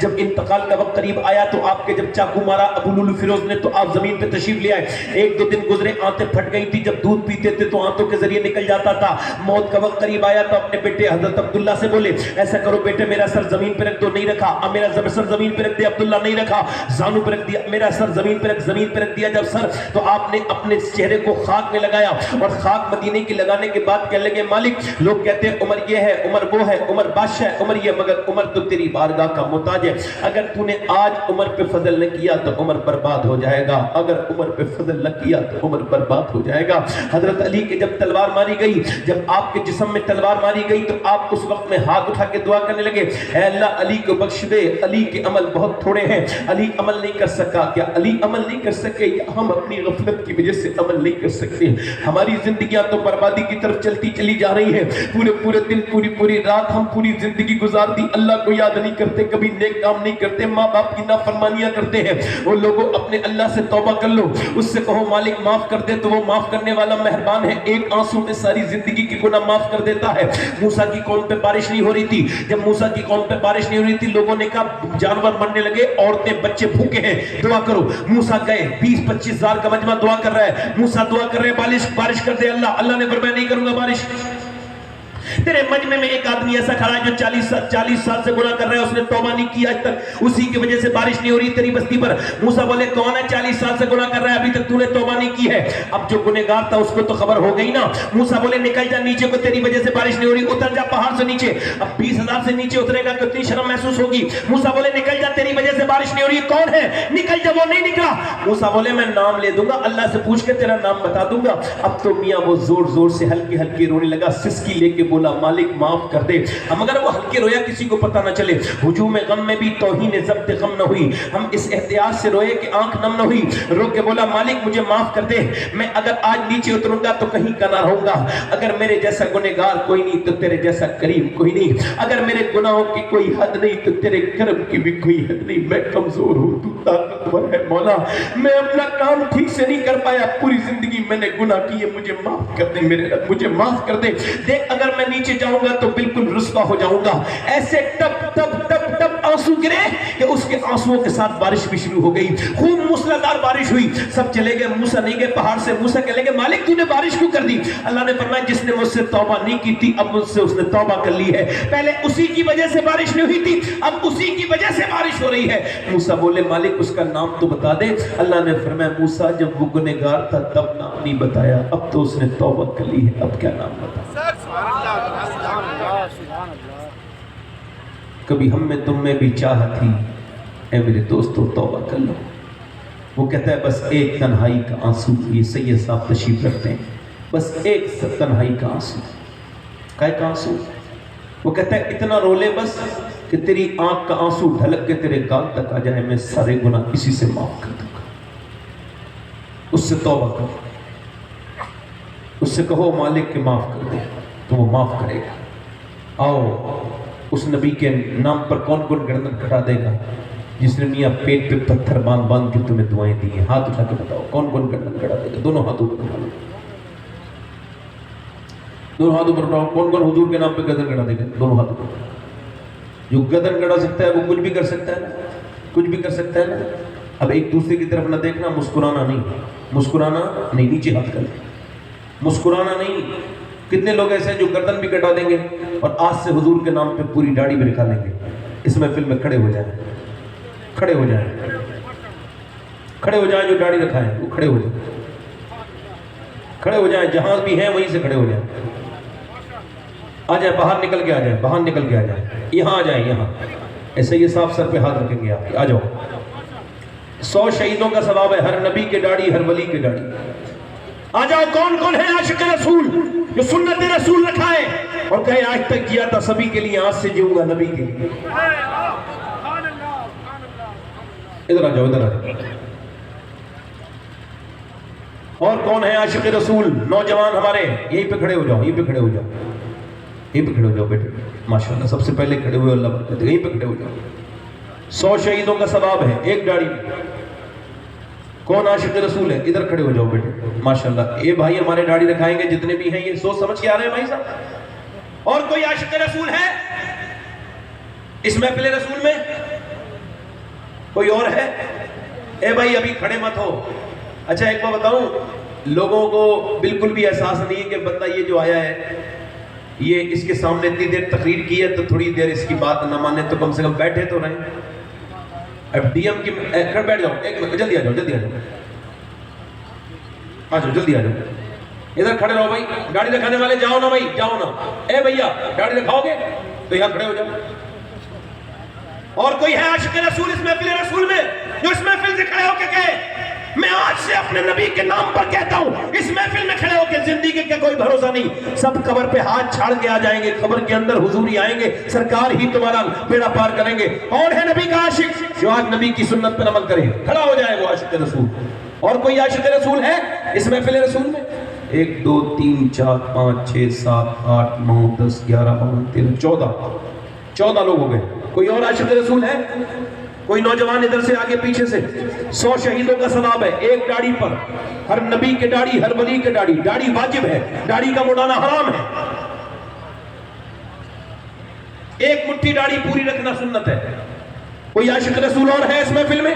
جب انتقال کا وقت قریب آیا تو آپ کے جب چاقو مارا ابو لولو فیروز نے تو آپ زمین پہ تشریف لے آئے. ایک دو دن گزرے, آنتیں پھٹ گئی تھی. جب دودھ پیتے تھے تو آنتوں کے ذریعے نکل جاتا تھا. موت کا وقت قریب آیا تو اپنے بیٹے حضرت عبداللہ سے بولے ایسا کرو بیٹے میرا سر زمین پہ رکھ دو. نہیں رکھا. اب میرا سر زمین پہ رکھ دیا. عبداللہ نہیں رکھا, زانو پہ رکھ دیا. میرا سر زمین پہ رکھ دیا. جب سر تو آپ نے اپنے چہرے کو خاک میں لگایا اور خاک مدینے کی لگانے کے بعد کہنے لگے مالک لوگ کہتے ہیں عمر یہ ہے, عمر وہ ہے, عمر بادشاہ ہے, عمر یہ, مگر عمر تو تیری بارگاہ کا محتاج ہے. اگر تو نے آج عمر پہ فضل نہ کیا تو عمر برباد ہو جائے گا. اگر عمر پہ فضل نہ کیا تو عمر برباد ہو جائے گا. حضرت علی کے جب تلوار ماری گئی, جب آپ کے جسم میں تلوار ماری گئی تو آپ اس وقت میں ہاتھ اٹھا کے دعا کرنے لگے اے اللہ علی کو بخش دے, علی کے عمل بہت تھوڑے ہیں, علی عمل نہیں کر سکا. کیا علی عمل نہیں کر سکے یا ہم اپنی غفلت کی وجہ سے عمل نہیں کر سکتے؟ ہماری زندگیاں تو بربادی کی طرف چلتی چلی جا رہی ہیں. پورے دن پوری رات ہم پوری زندگی گزار دی, اللہ کو یاد نہیں کرتے, کبھی نیک کام نہیں کرتے, ماں باپ کی نافرمانیاں کرتے ہیں. وہ لوگوں اپنے اللہ سے توبہ کر لو, اس سے کہو مالک معاف کر دے تو وہ معاف کرنے والا مہربان ہے. ایک آنسو میں ساری زندگی کی گناہ معاف کر دیتا ہے. موسیٰ کی قوم پہ بارش نہیں ہو رہی تھی. جب موسیٰ کی قوم پہ بارش نہیں ہو رہی تھی لوگوں نے کہا جانور مرنے لگے, عورتیں بچے بھوکے ہیں, دعا کرو. موسیٰ گئے, 20-25 ہزار کا مجمع دعا کر رہا ہے. موسیٰ دعا کر رہے ہیں بارش کر دے اللہ. اللہ نے فرمایا نہیں کروں گا بارش. تیرے مجمع میں ایک آدمی ایسا کھڑا ہے جو 40 سال سے گناہ کر رہا ہے, اس نے توبہ نہیں کی آج تک, اسی کی وجہ سے بارش نہیں ہو رہی تیری بستی پر. موسیٰ بولے کون ہے 40 سال سے گناہ کر رہا ہے ابھی تک تو نے توبہ نہیں کی ہے؟ اب جو گنہگار تھا اس کو تو خبر ہو گئی نا. موسیٰ بولے نکل جا نیچے کو, تیری وجہ سے بارش نہیں ہو رہی, اتر جا پہاڑ سے نیچے. اب 20,000 سے نیچے اترے گا کتنی شرم محسوس ہوگی. موسیٰ بولے نکل جا, تیری وجہ سے بارش نہیں ہو رہی, کون ہے نکل جا. وہ نہیں نکلا. موسیٰ بولے میں نام لے دوں گا, اللہ سے پوچھ کے تیرا نام بتا دوں گا. اب تو میاں وہ زور سے ہلکی رونے لگا, سسکی لے کے بولا مالک معاف کر دے. ہم اگر وہ ہلکے رویا کسی کو پتہ نہ چلے, ہجوم غم میں بھی توہین ضبط غم نہ ہوئی, ہم اس احتیاط سے روئے کہ آنکھ نم نہ ہوئی. رو کے بولا مالک مجھے معاف کر دے, میں اگر آج نیچے اتروں گا تو کہیں کا نہ رہوں گا. اگر میرے جیسا گنہگار کوئی نہیں تو تیرے جیسا کریم کوئی نہیں. اگر میرے گناہوں کی کوئی حد نہیں تو تیرے کرم کی بھی کوئی حد نہیں. میں کمزور ہوں, تو طاقتور ہے مولا, میں اپنا کام ٹھیک سے نہیں کر پایا, پوری زندگی میں نے گناہ کیے, مجھے معاف کر دے میرے رب, مجھے معاف کر دے. دیکھ اگر میں نیچے جاؤں گا تو بالکل رسوا ہو جاؤں گا. ایسے ٹپ آنسو گرے کہ اس کے آنسوؤں کے ساتھ بارش بھی شروع ہو گئی. خوب موسلادھار بارش ہوئی. سب چلے گئے, موسیٰ نہیں گئے پہاڑ سے. موسیٰ کہنے لگے مالک تو نے بارش کیوں کر دی؟ اللہ نے فرمایا جس نے مجھ سے توبہ نہیں کی تھی اب مجھ سے اس نے توبہ کر لی ہے. پہلے اسی کی وجہ سے بارش نہیں ہوئی تھی, اب اسی کی وجہ سے بارش ہو رہی ہے. موسیٰ بولے مالک اس کا نام تو بتا دے. اللہ نے فرمایا موسیٰ جب وہ گنہگار تھا تب نام نہیں بتایا, اب تو اس نے توبہ کر لی ہے, اب کیا نام بتا. کبھی ہم میں تم میں بھی چاہت تھی, اے میرے دوستو توبہ کر لو. وہ کہتا ہے بس ایک تنہائی کا آنسو. یہ سید صاحب تشریف رکھتے ہیں, بس ایک تنہائی کا آنسو. کائے کا آنسو؟ وہ کہتا ہے اتنا رو لے بس کہ تیری آنکھ کا آنسو ڈھلک کے تیرے گال تک آ جائے, میں سارے گناہ اسی سے معاف کر دوں گا. اس سے توبہ کرو, اس سے کہو مالک کے معاف کر دے, تو وہ معاف کرے گا. آؤ اس نبی کے نام پر کون گردن کٹا دے گا جس نے میاں پیٹ پہ پتھر باندھ کے تمہیں دعائیں دی ہیں؟ ہاتھ اٹھا کے بتاؤ کون گردن کٹا دے گا. دونوں ہاتھوں پر اٹھا لو, دونوں ہاتھوں پر اٹھاؤ. کون حضور کے نام پہ گردن کٹا دے گا؟ دونوں ہاتھوں پر. جو گردن کٹا سکتا ہے وہ کچھ بھی کر سکتا ہے نا, کچھ بھی کر سکتا ہے نا. اب ایک دوسرے کی طرف نہ دیکھنا, مسکرانا نہیں, نیچے ہاتھ کر مسکرانا نہیں. کتنے لوگ ایسے ہیں جو گردن بھی کٹا دیں گے اور آج سے حضور کے نام پہ پوری داڑھی بھی نکالیں گے. اس محفل میں کھڑے ہو جائیں, جو داڑھی رکھائیں وہ کھڑے ہو جائیں, جہاں بھی ہیں وہیں سے کھڑے ہو جائیں. آ جائیں, باہر نکل کے آ جائیں, یہاں آ جائیں. یہاں ایسے یہ صاف سر پہ ہاتھ رکھیں گے آپ کے. آ جاؤ. 100 شہیدوں کا ثواب ہے, ہر نبی کے داڑھی, ہر ولی کے داڑھی. آ جاؤ. کون ہے عاشق رسول جو سنت رسول رکھائے اور کہے آج تک جیا تھا سبھی کے لیے, آج سے جیوں گا نبی کے لیے. ادھر آ جاؤ. اور کون ہے عاشق رسول؟ نوجوان ہمارے یہیں پہ کھڑے ہو جاؤ, بیٹے. ماشاءاللہ سب سے پہلے کھڑے ہوئے, اللہ برکت دے. یہیں پہ کھڑے ہو جاؤ. 100 شہیدوں کا ثواب ہے ایک داڑھی. کون عاشق رسول ہے؟ ادھر کھڑے ہو جاؤ بیٹے. ماشاءاللہ یہ بھائی ہمارے داڑھی رکھائیں گے جتنے بھی ہیں, یہ سوچ سمجھ کے آ رہے ہیں بھائی صاحب. اور کوئی عاشق رسول ہے؟ اس محفل رسول میں کوئی اور ہے؟ اے بھائی ابھی کھڑے مت ہو. اچھا ایک بات بتاؤں، لوگوں کو بالکل بھی احساس نہیں ہے کہ بندہ یہ جو آیا ہے یہ اس کے سامنے اتنی دیر تقریر کی ہے تو تھوڑی دیر اس کی بات نہ مانے تو کم سے کم بیٹھے تو رہیں. اب ڈی ایم کی بیٹھ جاؤ، ایک منٹ جلدی آ جاؤ، جلدی آ جاؤ، آ جاؤ جلدی آ جاؤ. ادھر کھڑے رہو بھائی، گاڑی رکھانے والے جاؤ نا بھائی، جاؤ نا. اے بھیا گاڑی رکھاؤ گے تو یہاں کھڑے ہو جاؤ. اور کوئی ہے عاشق رسول اس محفل رسول میں جو اس محفل سے کھڑے ہو کے کہے میں آج سے اپنے نبی کے نام پر کہتا ہوں؟ اس محفل میں کھڑے ہو کے زندگی کا کوئی بھروسہ نہیں، سب قبر پہ ہاتھ چھاڑ کے آ جائیں گے، قبر کے اندر حضور ہی آئیں گے، سرکار ہی تمہارا بیڑا پار کریں گے. کون ہے نبی کا عاشق جو آج نبی کی سنت پر عمل کرے؟ کھڑا ہو جائے وہ عاشق رسول. اور کوئی عاشق رسول ہے اس محفل رسول میں؟ 1 2 3 4 5 6 7 8 9 10 11 12 13 14 لوگ ہو گئے. کوئی اور عاشق رسول ہے؟ کوئی نوجوان ادھر سے آگے پیچھے سے. 100 شہیدوں کا ثواب ہے ایک داڑھی پر. ہر نبی کے داڑھی، ہر ولی کے داڑھی، داڑھی واجب ہے، داڑھی کا مڈانا حرام ہے. ایک مٹھی داڑھی پوری رکھنا سنت ہے. کوئی عاشق رسول اور ہے اس محفل میں؟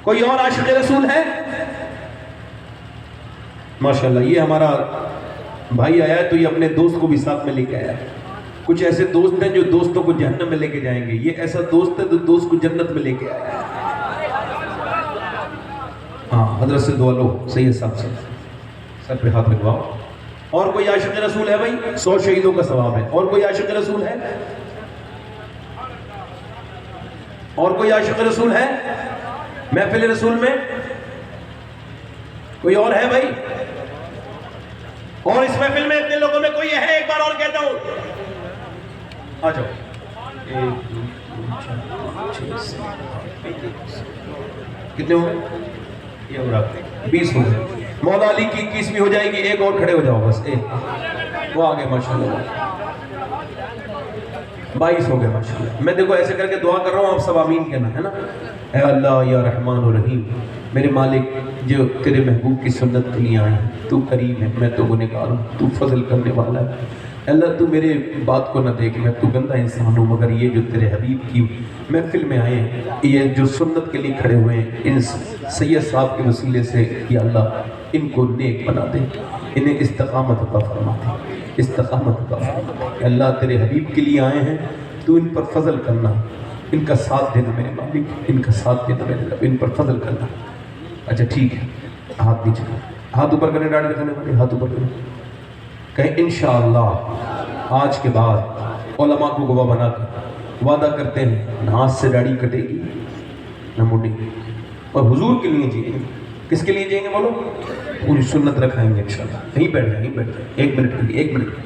کوئی اور عاشق رسول ہے؟ ماشاءاللہ یہ ہمارا بھائی آیا ہے تو یہ اپنے دوست کو بھی ساتھ میں لے کے آیا ہے. کچھ ایسے دوست ہیں جو دوستوں کو جہنم میں لے کے جائیں گے، یہ ایسا دوست ہے جو دوست کو جنت میں لے کے آیا ہے. ہاں حضرت سے دعا لو، سید صاحب سے سر پہ ہاتھ لگواؤ. اور کوئی عاشق رسول ہے بھائی؟ 100 شہیدوں کا ثواب ہے. اور کوئی عاشق رسول ہے؟ اور کوئی عاشق رسول ہے محفل رسول میں؟ کوئی اور ہے بھائی؟ اور اس محفل میں اتنے لوگوں میں کوئی ہے؟ ایک بار اور کہتا ہوں، آ جاؤ. 1 2 3 4 5 6 7 کتنے ہو گئے؟ یہ ہو رہا 20 ہو گئے. مولا علی کی 21ویں ہو جائے گی. ایک اور کھڑے ہو جاؤ بس. ایک وہ آگے ماشاءاللہ 22 ہو گئے ماشاءاللہ. میں دیکھو ایسے کر کے دعا کر رہا ہوں، آپ سب آمین کہنا ہے نا. اے اللہ یا رحمان و رحیم، میرے مالک جو تیرے محبوب کی سنت کے لیے آئے ہیں، تو کریم ہے، میں تو گنہگار ہوں، تو فضل کرنے والا ہے. اللہ تو میرے بات کو نہ دیکھ، میں تو گندہ انسان ہوں، مگر یہ جو تیرے حبیب کی محفل میں آئے ہیں، یہ جو سنت کے لیے کھڑے ہوئے ہیں، ان سید صاحب کے وسیلے سے یا اللہ ان کو نیک بنا دے، انہیں استقامت عطا فرما دے، استقامت عطا فرما دے. اللہ تیرے حبیب کے لیے آئے ہیں، تو ان پر فضل کرنا، ان کا ساتھ دینا میرے مالک، ان کا ساتھ دینا میرے رب، ان پر فضل کرنا. اچھا ٹھیک ہے، ہاتھ نیچے کریں، ہاتھ اوپر کریں، ڈاڑھی رکھنے والے ہاتھ اوپر کریں. کہیں انشاءاللہ آج کے بعد علماء کو گواہ بنا کر وعدہ کرتے ہیں نہ ہاتھ سے داڑھی کٹے گی نہ مڈے گی، اور حضور کے لیے جئیں گے. کس کے لیے جئیں گے بولو؟ پوری سنت رکھائیں گے انشاءاللہ. یہیں بیٹھ جائیں، یہیں بیٹھ جائیں، 1 منٹ کے لیے، 1 منٹ کے لیے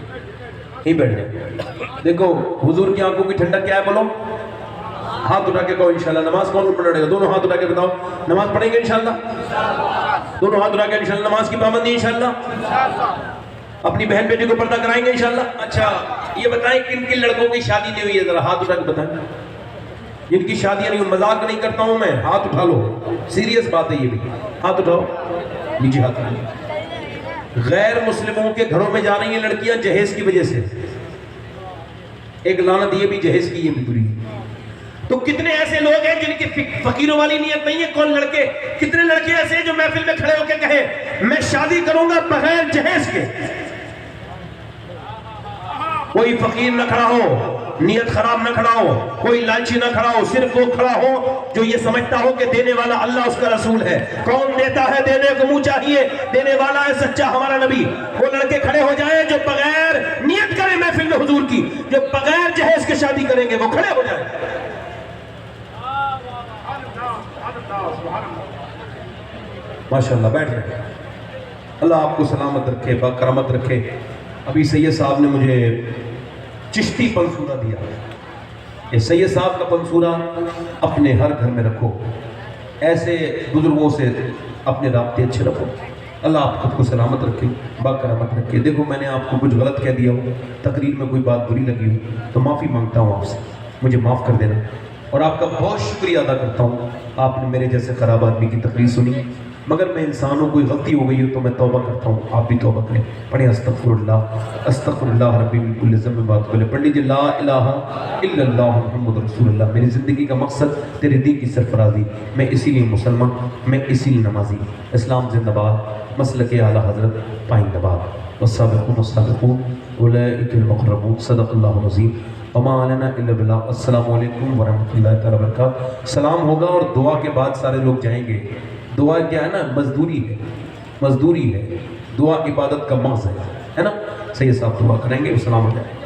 یہیں بیٹھ جائیں. دیکھو حضور کی آنکھوں کی ٹھنڈک کیا ہے بولو؟ ہاتھ اٹھا کے کہو انشاءاللہ. نماز کون پڑھے گا؟ دونوں ہاتھ اٹھا کے بتاؤ. نماز پڑھیں گے انشاءاللہ؟ دونوں ہاتھ اٹھا کے انشاءاللہ. نماز کی پابندی انشاءاللہ؟ اپنی بہن بیٹی کو پردہ کرائیں گے انشاءاللہ؟ اچھا یہ بتائیں کن کن لڑکوں کی شادی نہیں ہوئی ہے؟ ذرا ہاتھ اٹھا کے بتائیں. جن کی شادیاں نہیں ہوئی، مذاق نہیں کرتا ہوں میں، ہاتھ اٹھا لو، سیریس بات ہے یہ بھی. ہاتھ اٹھاؤ، نیچے ہاتھ اٹھاؤ. غیر مسلموں کے گھروں میں جا رہی ہیں لڑکیاں جہیز کی وجہ سے. ایک لعنت یہ بھی جہیز کی، یہ بھی بری. تو کتنے ایسے لوگ ہیں جن کی فقیروں والی نیت نہیں ہے؟ کون لڑکے، کتنے لڑکے ایسے ہیں جو محفل میں کھڑے ہو کے کہے میں شادی کروں گا بغیر جہیز کے؟ کوئی فقیر نہ کھڑا ہو، نیت خراب نہ کھڑا ہو، کوئی لالچی نہ کھڑا ہو، صرف وہ کھڑا ہو جو یہ سمجھتا ہو کہ دینے والا اللہ، اس کا رسول ہے. کون دیتا ہے؟ دینے کو منہ چاہیے، دینے والا ہے سچا ہمارا نبی. وہ لڑکے کھڑے ہو جائیں جو بغیر نیت کریں محفل میں حضور کی، جو بغیر جہیز کے شادی کریں گے، وہ کھڑے ہو جائیں. ماشاءاللہ بیٹھ جائیں. اللہ آپ کو سلامت رکھے، باکرامت رکھے. ابھی سید صاحب نے مجھے چشتی پنسورہ دیا. یہ سید صاحب کا پنسورہ اپنے ہر گھر میں رکھو، ایسے بزرگوں سے اپنے رابطے اچھے رکھو. اللہ آپ خود کو سلامت رکھے، باکرامت رکھے. دیکھو میں نے آپ کو کچھ غلط کہہ دیا ہو، تقریر میں کوئی بات بری لگی ہو تو معافی مانگتا ہوں آپ سے، مجھے معاف کر دینا. اور آپ کا بہت شکریہ ادا کرتا ہوں، آپ نے میرے جیسے خراب آدمی کی تقریر سنی، مگر میں انسانوں کوئی غلطی ہو گئی ہو تو میں توبہ کرتا ہوں، آپ بھی توبہ کریں، پڑھیں استغفر اللہ ربی من کل ذنب بات بولے، پڑھ لیجیے لا الہ الا اللہ محمد رسول اللہ۔ میری زندگی کا مقصد تیرے دین کی سرفرازی، میں اسی لیے مسلمان، میں اسی لیے نمازی، اسلام زندہ باد، مسلک اعلیٰ حضرت پائندہ باد، والسابقون السابقون اولئک المقربون، صدق اللہ العظیم وما علینا الا البلاغ۔ السلام علیکم ورحمۃ اللہ تعالیٰ وبرکاتہ۔ سلام ہوگا اور دعا کے بعد سارے لوگ جائیں گے۔ دعا کیا ہے نا، مزدوری ہے، مزدوری ہے، دعا عبادت کا مغز ہے نا۔ سید صاحب دعا کریں گے، السلام علیکم۔